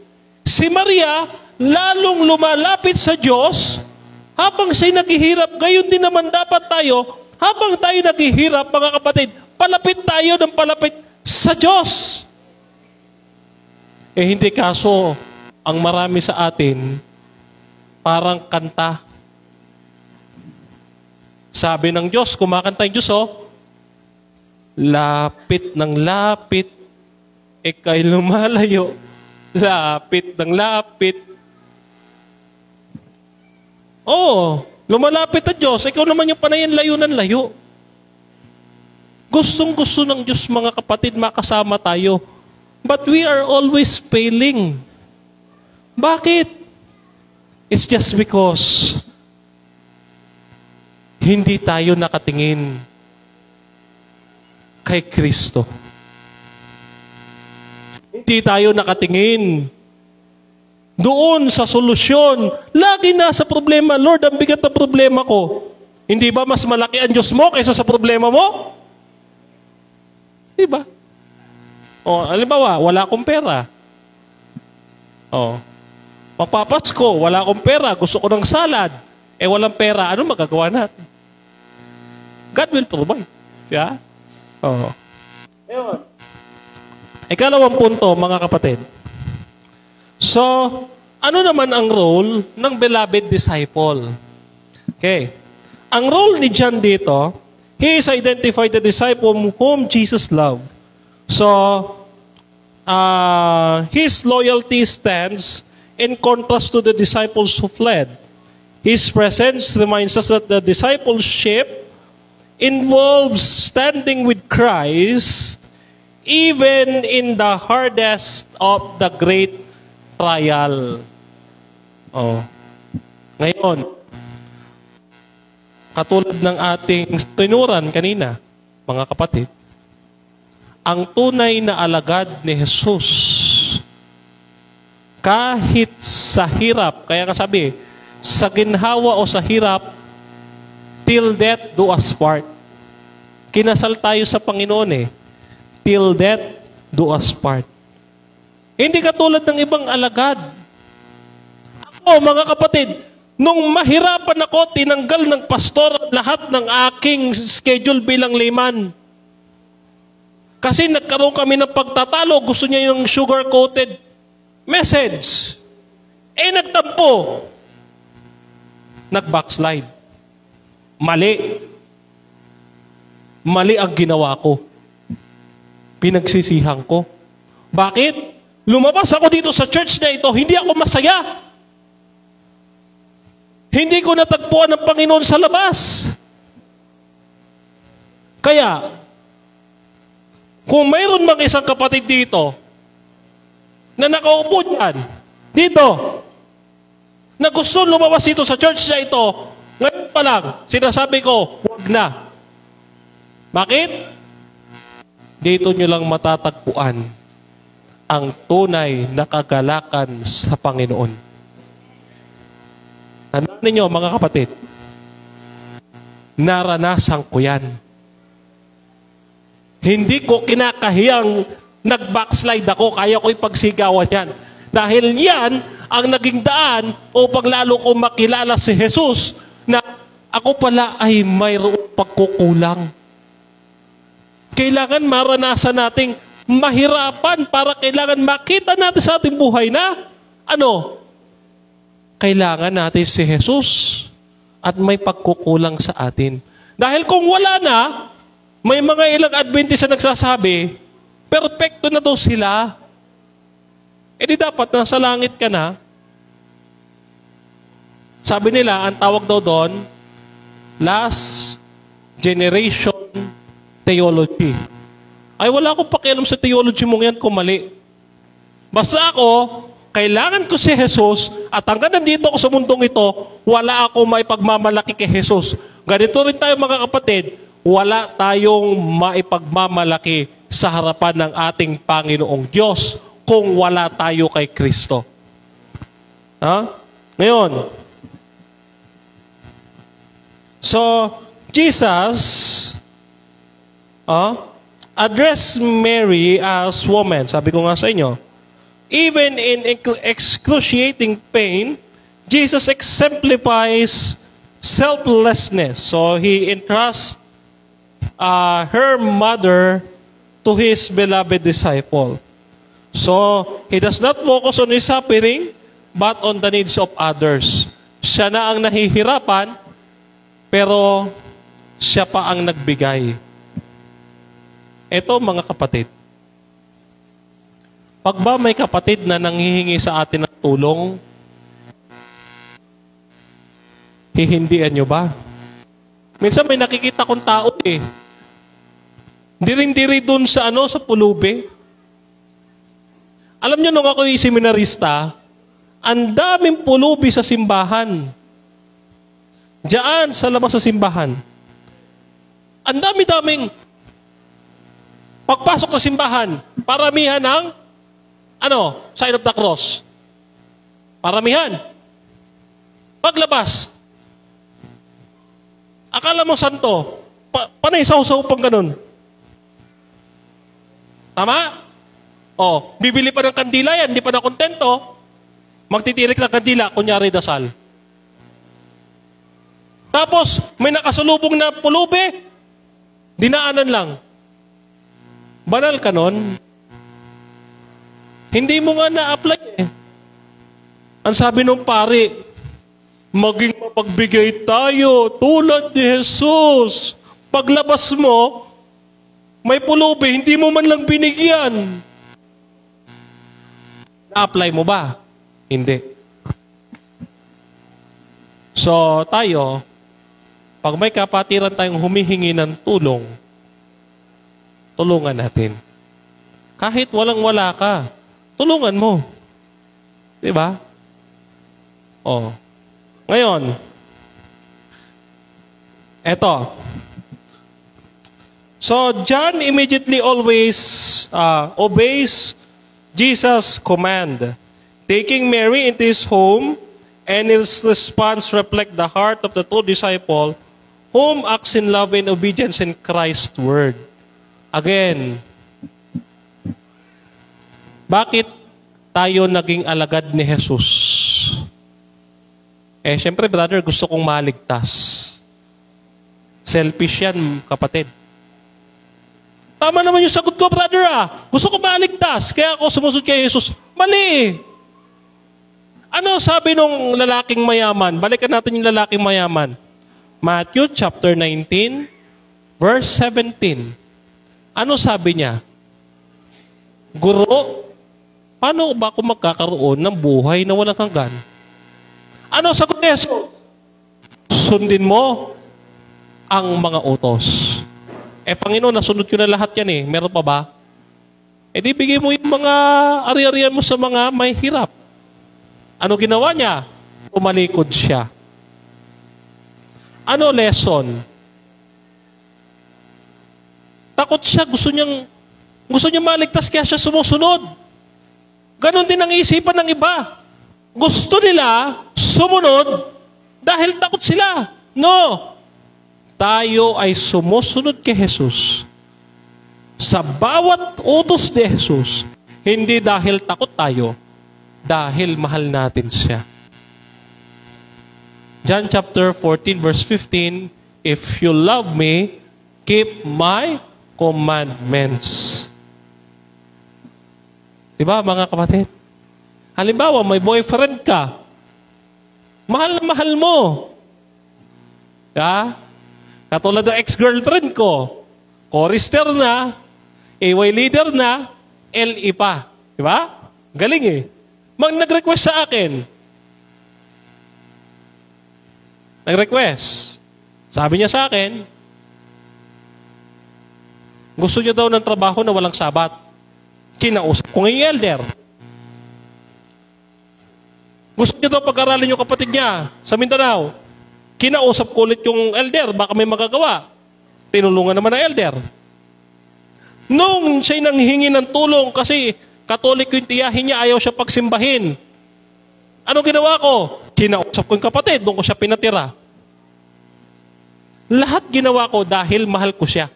Si Maria, lalong lumalapit sa Diyos, habang siya'y naghihirap, gayon din naman dapat tayo, habang tayo naghihirap, mga kapatid, palapit tayo ng palapit sa Diyos. Eh hindi kaso, ang marami sa atin, parang kanta. Sabi ng Diyos, kumakanta yung Diyos, lapit ng lapit, ika'y lumalayo. Lapit ng lapit. Lumalapit ang Diyos. Ikaw naman yung panayan layo ng layo. Gustong-gusto ng Diyos, mga kapatid, makasama tayo. But we are always failing. Bakit? It's just because hindi tayo nakatingin kay Kristo. Hindi tayo nakatingin doon sa solusyon. Lagi nasa problema. Lord, ang bigat ng problema ko. Hindi ba mas malaki ang Diyos mo kaysa sa problema mo? Diba? Halimbawa, wala akong pera. Magpapasko, wala akong pera. Gusto ko ng salad. Walang pera. Ano magagawa natin? God will provide. Yeah? Ngayon, ikalawang punto, mga kapatid. So, ano naman ang role ng beloved disciple? Okay. Ang role ni John dito, he is identified the disciple whom Jesus loved. So, his loyalty stands in contrast to the disciples who fled. His presence reminds us that the discipleship involves standing with Christ even in the hardest of the great trial. Ngayon, katulad ng ating tinuran kanina, mga kapatid, ang tunay na alagad ni Jesus, kahit sa hirap, kaya nga sabi, sa ginhawa o sa hirap, till death do us part. Kinasal tayo sa Panginoon till death do us part. Hindi katulad ng ibang alagad. Ako, mga kapatid, nung mahirapan ako, tinanggal ng pastor lahat ng aking schedule bilang layman. Kasi nagkaroon kami ng pagtatalo, gusto niya yung sugar-coated message. Nagtampo. Nag-backslide. Mali. Mali ang ginawa ko. Pinagsisihan ko. Bakit? Lumabas ako dito sa church na ito, hindi ako masaya. Hindi ko natagpuan ng Panginoon sa labas. Kaya, kung mayroon mang isang kapatid dito na nakaupo dyan, dito, na gusto lumabas dito sa church na ito, ngayon pa lang, sinasabi ko, huwag na. Bakit? Dito nyo lang matatagpuan ang tunay na kagalakan sa Panginoon. Tandaan ninyo, mga kapatid, naranasan ko yan. Hindi ko kinakahiyang nag-backslide ako, kaya ko ipagsigawan yan. Dahil yan ang naging daan upang lalo ko makilala si Jesus na ako pala ay mayroong pagkukulang. Kailangan maranasan nating mahirapan para kailangan makita natin sa ating buhay na kailangan natin si Jesus at may pagkukulang sa atin. Dahil kung wala na, may mga ilang Adventist na nagsasabi, perfecto na daw sila. Di dapat nasa langit ka na. Sabi nila, ang tawag daw doon, last generation theology. Ay, wala akong pakialam sa theology mong yan kung mali. Basta ako, Kailangan ko si Jesus at hanggang nandito ako sa mundong ito, wala ako maipagmamalaki kay Jesus. Ganito rin tayo mga kapatid, wala tayong maipagmamalaki sa harapan ng ating Panginoong Diyos kung wala tayo kay Kristo. Ngayon, so Jesus addressed Mary as woman. Sabi ko nga sa inyo, even in excruciating pain, Jesus exemplifies selflessness. So He entrusts her mother to His beloved disciple. So He does not focus on His suffering, but on the needs of others. Siya na ang nahihirapan, pero siya pa ang nagbigay. Ito mga kapatid, pag ba may kapatid na nanghihingi sa atin ng tulong, hihindian nyo ba? Minsan may nakikita kong tao Diring-diri dun sa sa pulubi. Alam nyo, nung ako yung seminarista, ang daming pulubi sa simbahan. Diyan, sa labas sa simbahan. Ang dami-daming pagpasok sa simbahan, paramihan ng sign of the cross. Paramihan. Paglabas, akala mo santo, panay saw-saw pang ganun. Tama? Bibili pa ng kandila yan, hindi pa na kontento. Magtitirik ng kandila, kunyari dasal. Tapos, may nakasalubong na pulubi, dinaanan lang. Banal ka nun? Hindi mo nga na-apply Ang sabi ng pari, maging mapagbigay tayo tulad ni Jesus. Paglabas mo, may pulubi, hindi mo man lang binigyan. Na-apply mo ba? Hindi. So, tayo, pag may kapatiran tayong humihingi ng tulong, tulungan natin. Kahit walang-wala ka, tulungan mo. Diba? Ngayon, eto. So, John immediately always obeys Jesus' command, taking Mary into his home, and his response reflect the heart of the true disciple whom acts in love and obedience in Christ's word. Again, bakit tayo naging alagad ni Jesus? Siyempre, brother, gusto kong maligtas. Selfish yan, kapatid. Tama naman yung sagot ko, brother, Gusto ko maligtas, kaya ako sumusunod kay Jesus. Mali. Ano sabi nung lalaking mayaman? Balikan natin yung lalaking mayaman. Matthew chapter 19, verse 17. Ano sabi niya? Guro, paano ba ako magkakaroon ng buhay na walang hanggan? Ano sagot ni Jesus? Sundin mo ang mga utos. Panginoon, nasunod ko na lahat yan Meron pa ba? Di bigay mo yung mga ari-arian mo sa mga may hirap. Ano ginawa niya? Tumalikod siya. Ano lesson? Takot siya, gusto niya maligtas kaya siya sumusunod. Ganon din ang isipan ng iba. Gusto nila sumunod dahil takot sila. No. Tayo ay sumusunod kay Jesus sa bawat utos ni Jesus, hindi dahil takot tayo, dahil mahal natin siya. John chapter 14 verse 15, if you love me, keep my commandments. Diba mga kapatid? Halimbawa, may boyfriend ka. Mahal na mahal mo. Katulad ng ex-girlfriend ko. Chorister na, AY leader na, LE pa. Diba? Galing nag-request sa akin. Nag-request. Sabi niya sa akin, gusto niya daw ng trabaho na walang sabat. Kinausap ko ng elder. Gusto niya daw pag-aralin yung kapatid niya sa Mindanao. Kinausap ko ulit yung elder, baka may magagawa. Tinulungan naman ng elder. Nung siya'y nanghingi ng tulong kasi Katolik yung tiyahin niya, ayaw siya pagsimbahin. Ano ginawa ko? Kinausap ko yung kapatid, doon ko siya pinatira. Lahat ginawa ko dahil mahal ko siya.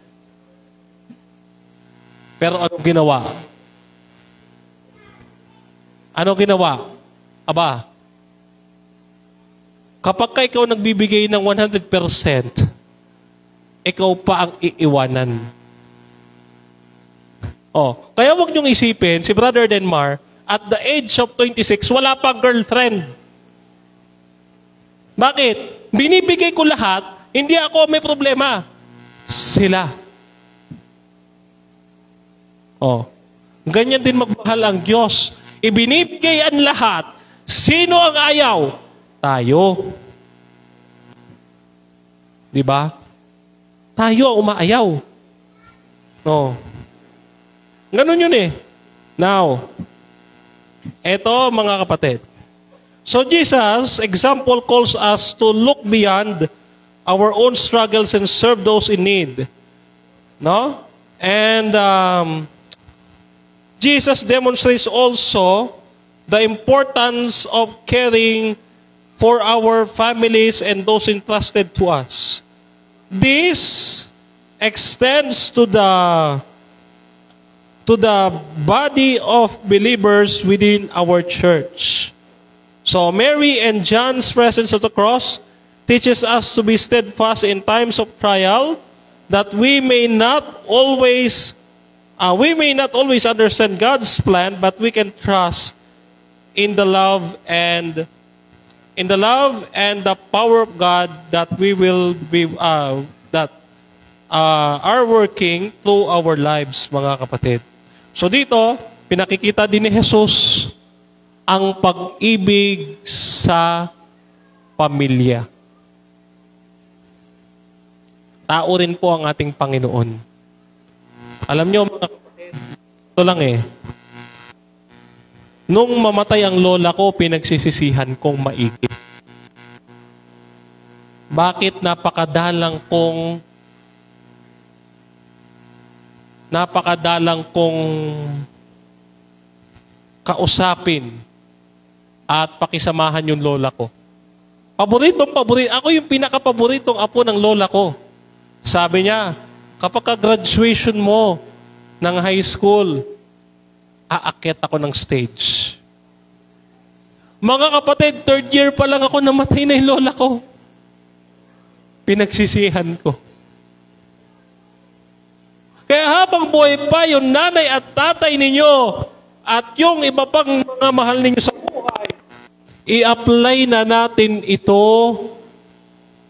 Pero ano ginawa? Ano ginawa? Aba, kapag ka ikaw nagbibigay ng 100%, ikaw pa ang iiwanan. Kaya wag niyong isipin, si Brother Denmar, at the age of 26, wala pang girlfriend. Bakit? Binibigay ko lahat, hindi ako may problema. Sila. Ganyan din magmahal ang Diyos. Ibinibigay ang lahat. Sino ang ayaw? Tayo. Di ba? Tayo ang umaayaw. Ganun yun eh. Now, eto mga kapatid. So Jesus, example calls us to look beyond our own struggles and serve those in need. No? And Jesus demonstrates also the importance of caring for our families and those entrusted to us. This extends to the body of believers within our church. So Mary and John's presence at the cross teaches us to be steadfast in times of trial, that we may not always understand God's plan, but we can trust in the love and the power of God that we will be are working through our lives, mga kapatid. So dito, pinakikita din ni Jesus ang pag-ibig sa pamilya. Tao rin po ang ating Panginoon. Alam nyo, mga kapatid, ito lang eh. Nung mamatay ang lola ko, pinagsisisihan kong maigi. Bakit napakadalang kong kausapin at pakisamahan yung lola ko. Paborito. Ako yung pinaka-paboritong apo ng lola ko. Sabi niya, kapag ka-graduation mo ng high school, aakyat ako ng stage. Mga kapatid, 3rd year pa lang ako, namatay na yung lola ko. Pinagsisihan ko. Kaya habang buhay pa yung nanay at tatay ninyo at yung iba pang mga mahal ninyo sa buhay, i-apply na natin ito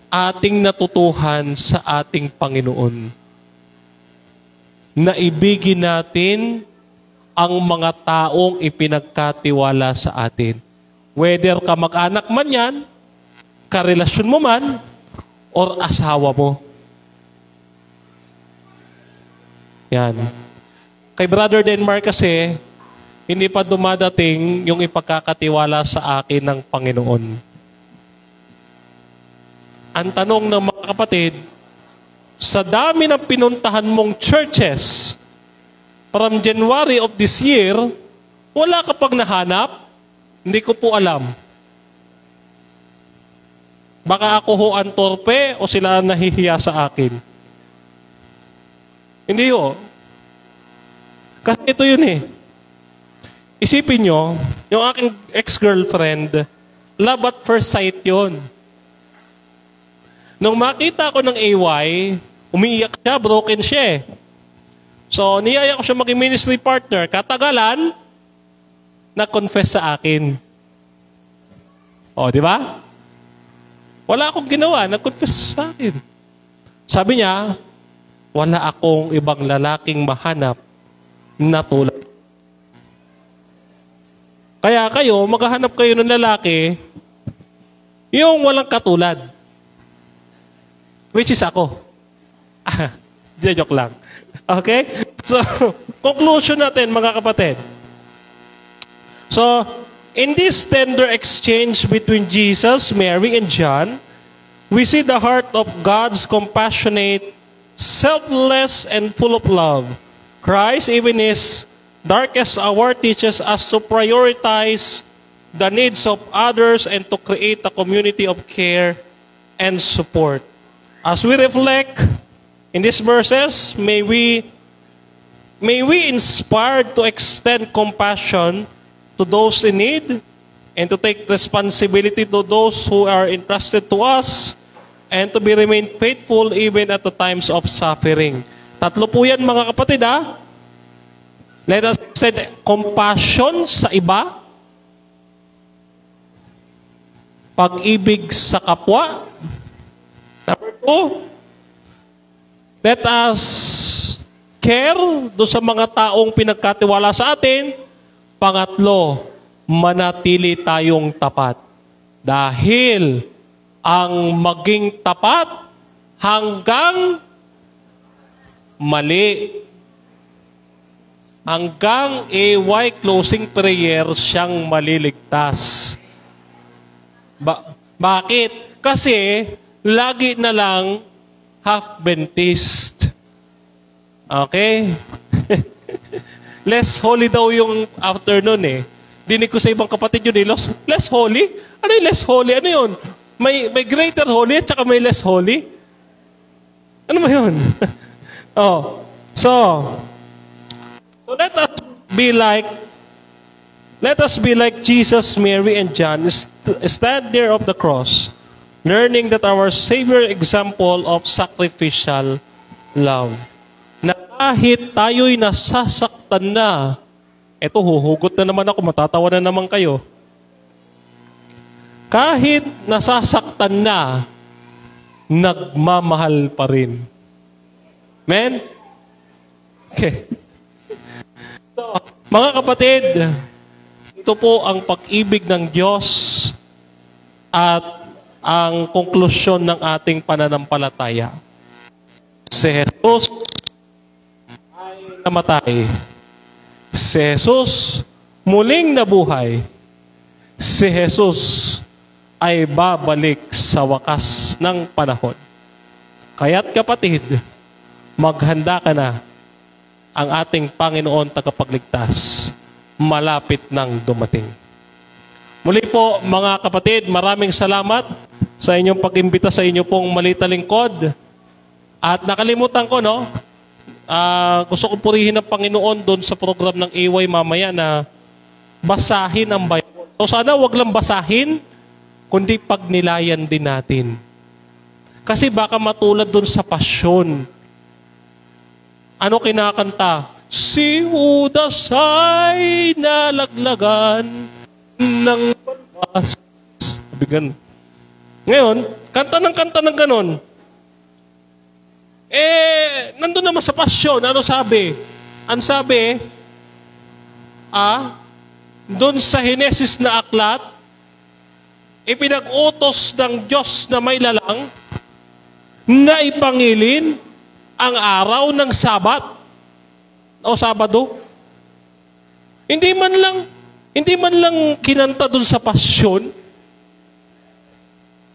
ating natutuhan sa ating Panginoon. Naibigin natin ang mga taong ipinagkatiwala sa atin. Whether kamag-anak man yan, karelasyon mo man, or asawa mo. Yan. Kay Brother Denmar kasi, hindi pa dumadating yung ipagkakatiwala sa akin ng Panginoon. Ang tanong ng mga kapatid, sa dami ng pinuntahan mong churches, from January of this year, wala ka pang nahanap? Hindi ko po alam. Baka ako ho ang torpe o sila nahihiya sa akin. Hindi ho. Kasi ito yun eh. Isipin nyo, yung aking ex-girlfriend, love at first sight yun. Nung makita ko ng AY, umiiyak siya, broken siya eh. So, niyaya ko siya maging ministry partner. Katagalan, na-confess sa akin. O, di ba? Wala akong ginawa, nag-confess sa akin. Sabi niya, wala akong ibang lalaking mahanap na tulad. Kaya kayo, maghahanap kayo ng lalaki, yung walang katulad. Which is ako. Joke lang. Okay? So, conclusion natin, mga kapatid. So, In this tender exchange between Jesus, Mary, and John, we see the heart of God's compassionate, selfless, and full of love. Christ, even his darkest hour, teaches us to prioritize the needs of others and to create a community of care and support. As we reflect in these verses, may we inspired to extend compassion to those in need and to take responsibility to those who are entrusted to us and to be remain faithful even at the times of suffering. Tatlo po yan mga kapatid ha. Let us extend compassion sa iba, pag-ibig sa kapwa. Number 2, let us care do sa mga taong pinagkatiwala sa atin. Pangatlo, manatili tayong tapat. Dahil ang maging tapat hanggang mali. Hanggang AY closing prayer siyang maliligtas. Bakit? Kasi lagi na lang half-Bentist. Okay? Less holy daw yung afternoon eh. Dinig ko sa ibang kapatid yun eh. Less holy? Ano yung less holy? Ano yun? May greater holy at saka may less holy? Ano ba yun? So let us be like Jesus, Mary, and John. Stand there of the cross, learning that our Savior example of sacrificial love. Na kahit tayo'y nasasaktan na, eto huhugot na naman ako, matatawa na naman kayo. Kahit nasasaktan na, nagmamahal pa rin. Amen? Okay. So, mga kapatid, ito po ang pag-ibig ng Diyos at ang konklusyon ng ating pananampalataya. Si Jesus namatay. Si Jesus muling nabuhay. Si Jesus ay babalik sa wakas ng panahon. Kaya't kapatid, maghanda ka na. Ang ating Panginoon tagapagligtas malapit nang dumating. Muli po mga kapatid, maraming salamat sa inyong pag-imbita sa inyo pong malita lingkod. At nakalimutan ko, no? Gusto ko purihin ng Panginoon doon sa program ng AY mamaya na basahin ang Bible. So sana wag lang basahin, kundi pagnilayan din natin. Kasi baka matulad doon sa pasyon. Ano kinakanta? Si Judas ay nalaglagan ng balbas. Sabigan. Ngayon, kanta ng ganon. Nandun naman sa pasyon, ano sabi? Ang sabi, doon sa Henesis na aklat, ipinag-utos ng Diyos na may lalang na ipangilin ang araw ng Sabat o Sabado. Hindi man lang kinanta doon sa pasyon.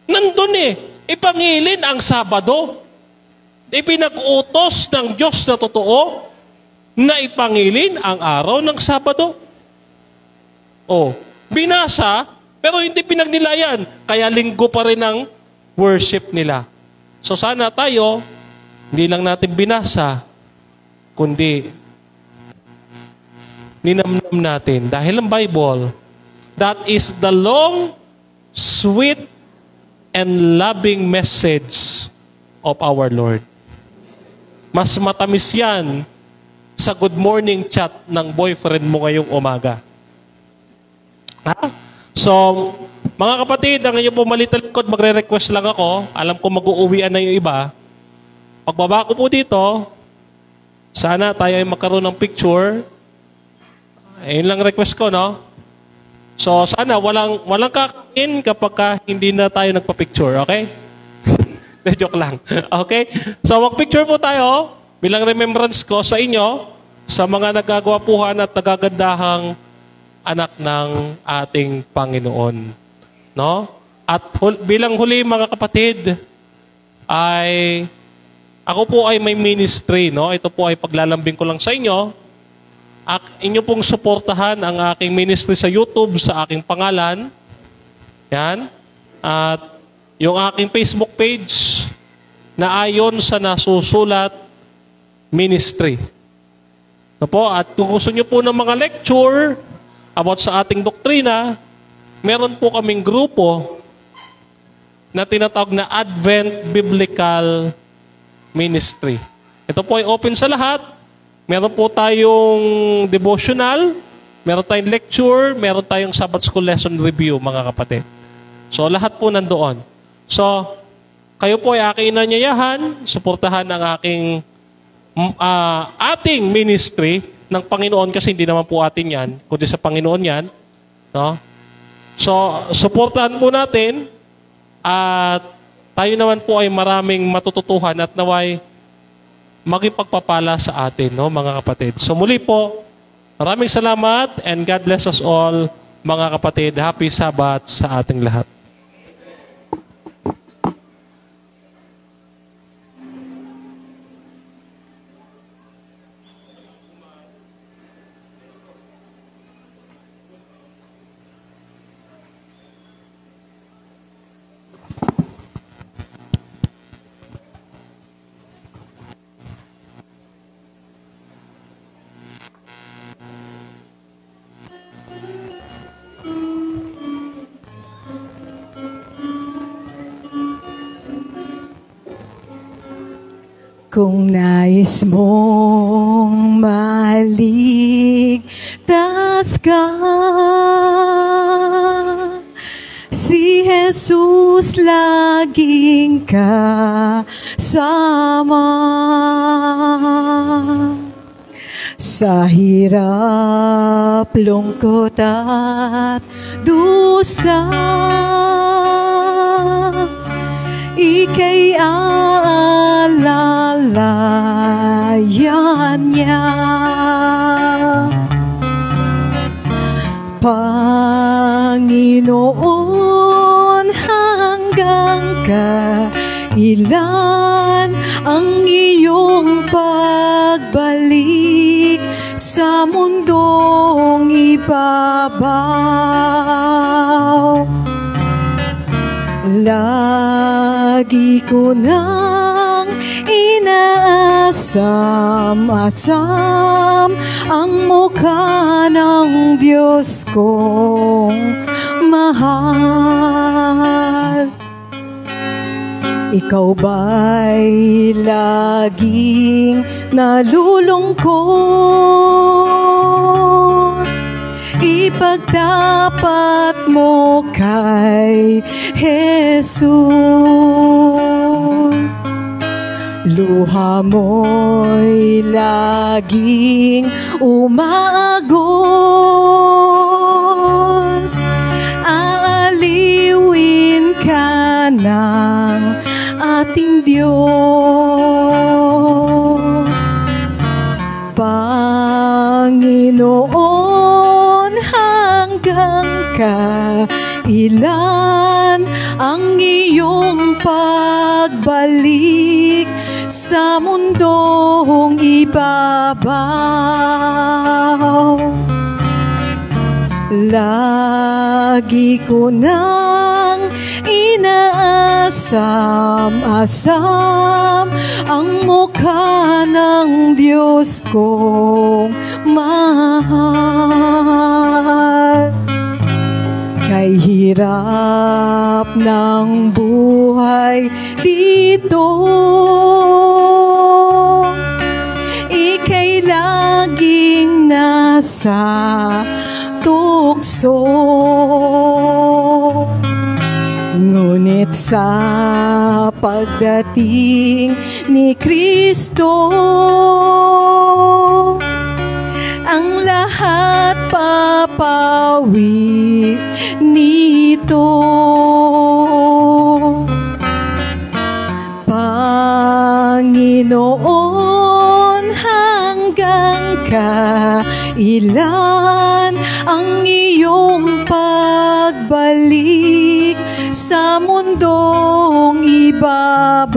Nandun ipangilin ang Sabado. Ipinag-utos ng Diyos na totoo na ipangilin ang araw ng Sabado. Binasa, pero hindi pinagnilayan. Kaya linggo pa rin ang worship nila. So sana tayo, hindi lang natin binasa, kundi ninamnam natin. Dahil ang Bible, that is the long, sweet, and loving message of our Lord. Mas matamis yan sa good morning chat ng boyfriend mo ngayong umaga. So, mga kapatid, ang inyong pumalita likod, magre-request lang ako. Alam ko mag-uuwian na yung iba. Pagbaba ko po dito, sana tayo ay magkaroon ng picture. Ayun lang request ko, no? So, sana walang kakain kapag hindi na tayo nagpa-picture, okay? Joke lang. Okay? So, mag-picture po tayo bilang remembrance ko sa inyo, sa mga nagagawapuhan at nagagandahang anak ng ating Panginoon. No? At bilang huli mga kapatid, ay ako po ay may ministry. No? Ito po ay paglalambing ko lang sa inyo. Inyo pong suportahan ang aking ministry sa YouTube, sa aking pangalan. Yan. At yung aking Facebook page na ayon sa nasusulat ministry. No po? At kung gusto nyo po ng mga lecture about sa ating doktrina, meron po kaming grupo na tinatawag na Advent Biblical Ministry. Ito po ay open sa lahat. Meron po tayong devotional, meron tayong lecture, meron tayong Sabbath School Lesson Review, mga kapatid. So, lahat po nandoon. So, kayo po ay aking inanyayahan, suportahan ang ating ministry ng Panginoon kasi hindi naman po atin yan, kundi sa Panginoon yan. No? So, suportahan po natin at tayo naman po ay maraming matututuhan at naway magipagpapala sa atin, no, mga kapatid. So muli po, maraming salamat and God bless us all, mga kapatid. Happy Sabbath sa ating lahat. Kung nais mong maligtas ka, si Jesus laging kasama. Sa hirap, lungkot at dusa, ika'y aalalayan niya. Panginoon, hanggang kailan ang iyong pagbalik sa mundong ibabaw? Lagi ko nang inaasam-asam ang mukha ng Diyos kong mahal. Ikaw ba'y laging nalulungkot? Ipagtapat mo kay Jesus. Luha mo'y laging umaagos. Aaliwin ka ng ating Diyos. Panginoon, hanggang kailan ang iyong pagbalik sa mundong ibabaw? Lagi ko nang inaasam-asam ang mukha ng Diyos kong mahal. Kay hirap ng buhay dito, ika'y laging nasa tukso. Ngunit sa pagdating ni Kristo, ang lahat papawi nito. Panginoon, hanggang Ilan ang iyong pagbalik sa mundong ibabaw.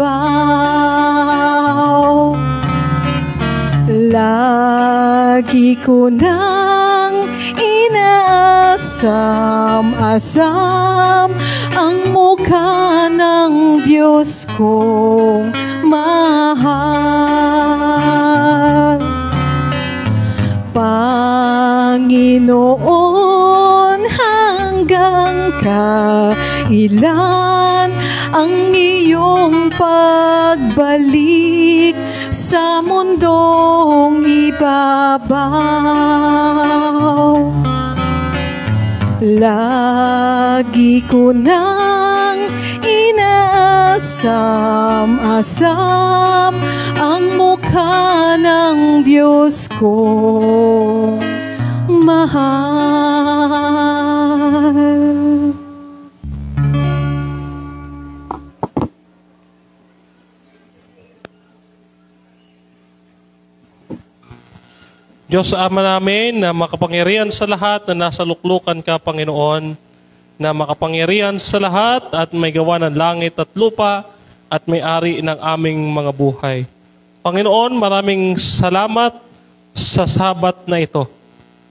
Lagi ko nang inaasam-asam ang mukha ng Diyos kong mahal. Panginoon, hanggang kailan ang iyong pagbalik sa mundong ibabaw? Lagi ko nang inaasam-asam ang mukha ng Diyos ko mahal. Diyos Ama namin na makapangyarihan sa lahat, na nasa luklukan ka, Panginoon, na makapangyarihan sa lahat at may gawa ng langit at lupa at may-ari ng aming mga buhay. Panginoon, maraming salamat sa Sabat na ito.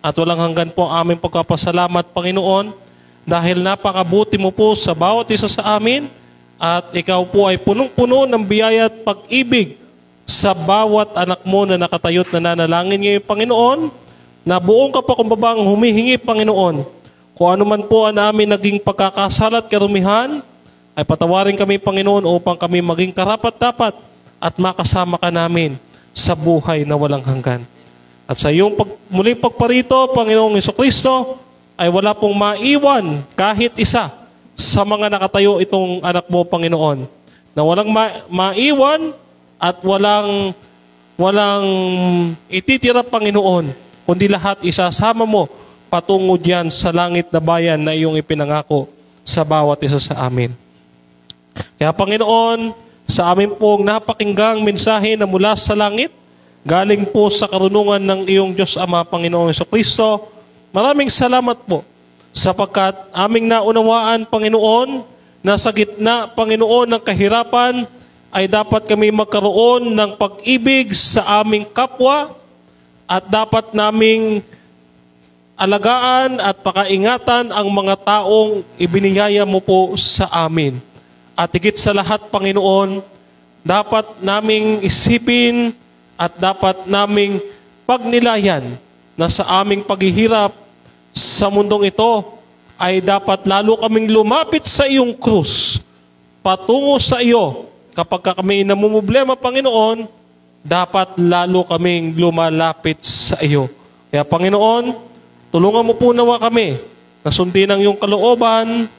At walang hanggan po ang aming pagpapasalamat, Panginoon, dahil napakabuti mo po sa bawat isa sa amin at ikaw po ay punong-puno ng biyaya at pag-ibig sa bawat anak mo na nakatayot na nanalangin ngayon, Panginoon, na buong kapakumbabang humihingi, Panginoon, kung ano man po ang amin naging pagkakasala at karumihan, ay patawarin kami, Panginoon, upang kami maging karapat-dapat at makasama ka namin sa buhay na walang hanggan. At sa iyong muling pagparito, Panginoong Jesucristo, ay wala pong maiwan kahit isa sa mga nakatayo itong anak mo, Panginoon, na walang maiwan at walang ititira, Panginoon, kundi lahat isasama mo patungo diyan sa langit na bayan na iyong ipinangako sa bawat isa sa amin. Kaya, Panginoon, sa amin pong napakinggang mensahe na mula sa langit, galing po sa karunungan ng iyong Diyos Ama, Panginoong Jesucristo, maraming salamat po sapagkat aming naunawaan, Panginoon, na sa gitna, Panginoon, ng kahirapan, ay dapat kami magkaroon ng pag-ibig sa aming kapwa at dapat naming alagaan at pakaingatan ang mga taong ibiniyaya mo po sa amin. At higit sa lahat, Panginoon, dapat naming isipin at dapat naming pagnilayan na sa aming paghihirap sa mundong ito ay dapat lalo kaming lumapit sa iyong krus, patungo sa iyo. Kapag kami namumblema, Panginoon, dapat lalo kaming lumalapit sa iyo. Kaya, Panginoon, tulungan mo po nawa kami na sundin ang iyong kalooban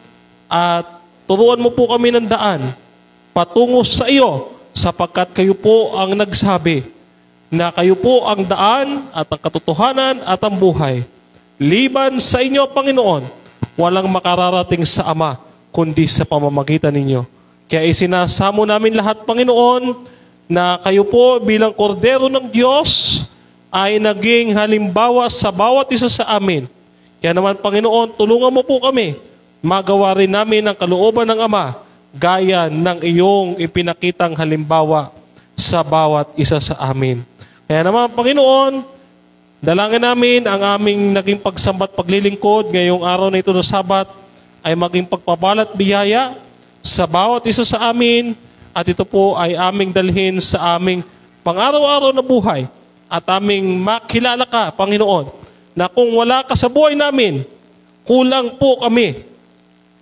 at turuan mo po kami ng daan patungo sa iyo sapagkat kayo po ang nagsabi na kayo po ang daan at ang katotohanan at ang buhay. Liban sa inyo, Panginoon, walang makararating sa Ama kundi sa pamamagitan ninyo. Kaya isinasamo namin lahat, Panginoon, na kayo po bilang kordero ng Diyos ay naging halimbawa sa bawat isa sa amin. Kaya naman, Panginoon, tulungan mo po kami. Magawa rin namin ang kalooban ng Ama gaya ng iyong ipinakitang halimbawa sa bawat isa sa amin. Kaya naman, Panginoon, dalangin namin ang aming naging pagsambat paglilingkod ngayong araw na ito na Sabat ay maging pagpabalat biyaya sa bawat isa sa amin at ito po ay aming dalhin sa aming pang-araw-araw na buhay at aming makilala ka, Panginoon, na kung wala ka sa buhay namin, kulang po kami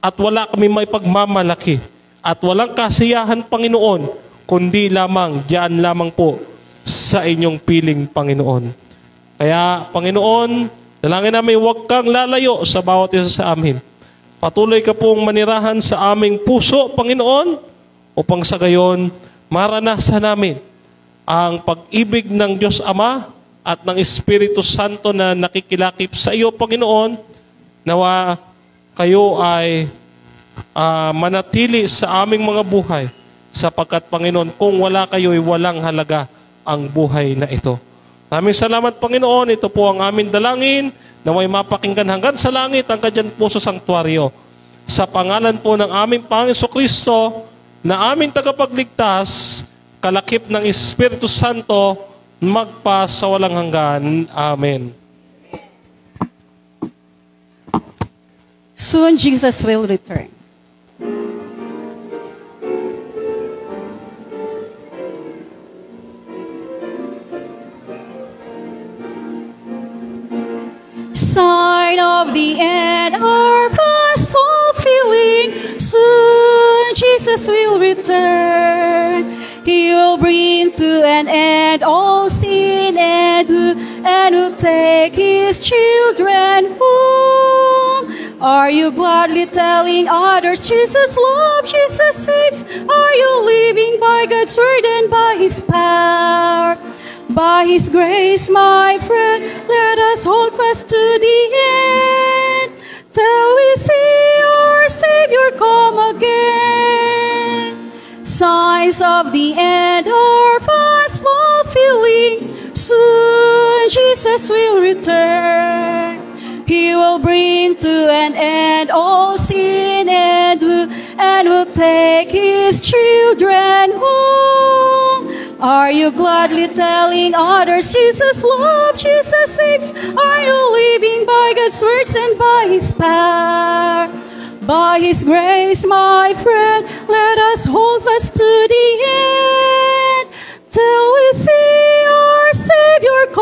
at wala kami may pagmamalaki at walang kasiyahan, Panginoon, kundi lamang diyan lamang po sa inyong piling, Panginoon. Kaya, Panginoon, dalangin namin huwag kang lalayo sa bawat isa sa amin. Patuloy ka pong manirahan sa aming puso, Panginoon, upang sa gayon maranasan namin ang pag-ibig ng Diyos Ama at ng Espiritu Santo na nakikilakip sa iyo, Panginoon, nawa kayo ay manatili sa aming mga buhay sapagkat, Panginoon, kung wala kayo ay walang halaga ang buhay na ito. Maraming salamat, Panginoon. Ito po ang aming dalangin na may mapakinggan hanggang sa langit, hanggang dyan po sa sanktuaryo. Sa pangalan po ng aming Panginoon Kristo, na aming tagapagligtas, kalakip ng Espiritu Santo, magpa sa walang hanggan. Amen. Soon Jesus will return. Sign of the end, our fast fulfilling. Soon Jesus will return. He will bring to an end all sin and will take His children home. Are you gladly telling others Jesus loves, Jesus saves? Are you living by God's word and by His power? By His grace, my friend, let us hold fast to the end, till we see our Savior come again. Signs of the end are fast fulfilling. Soon Jesus will return. He will bring to an end all sin and will take His children home. Are you gladly telling others Jesus loves, Jesus saves? Are you living by God's words and by His power? By His grace, my friend, let us hold fast to the end, till we see our Savior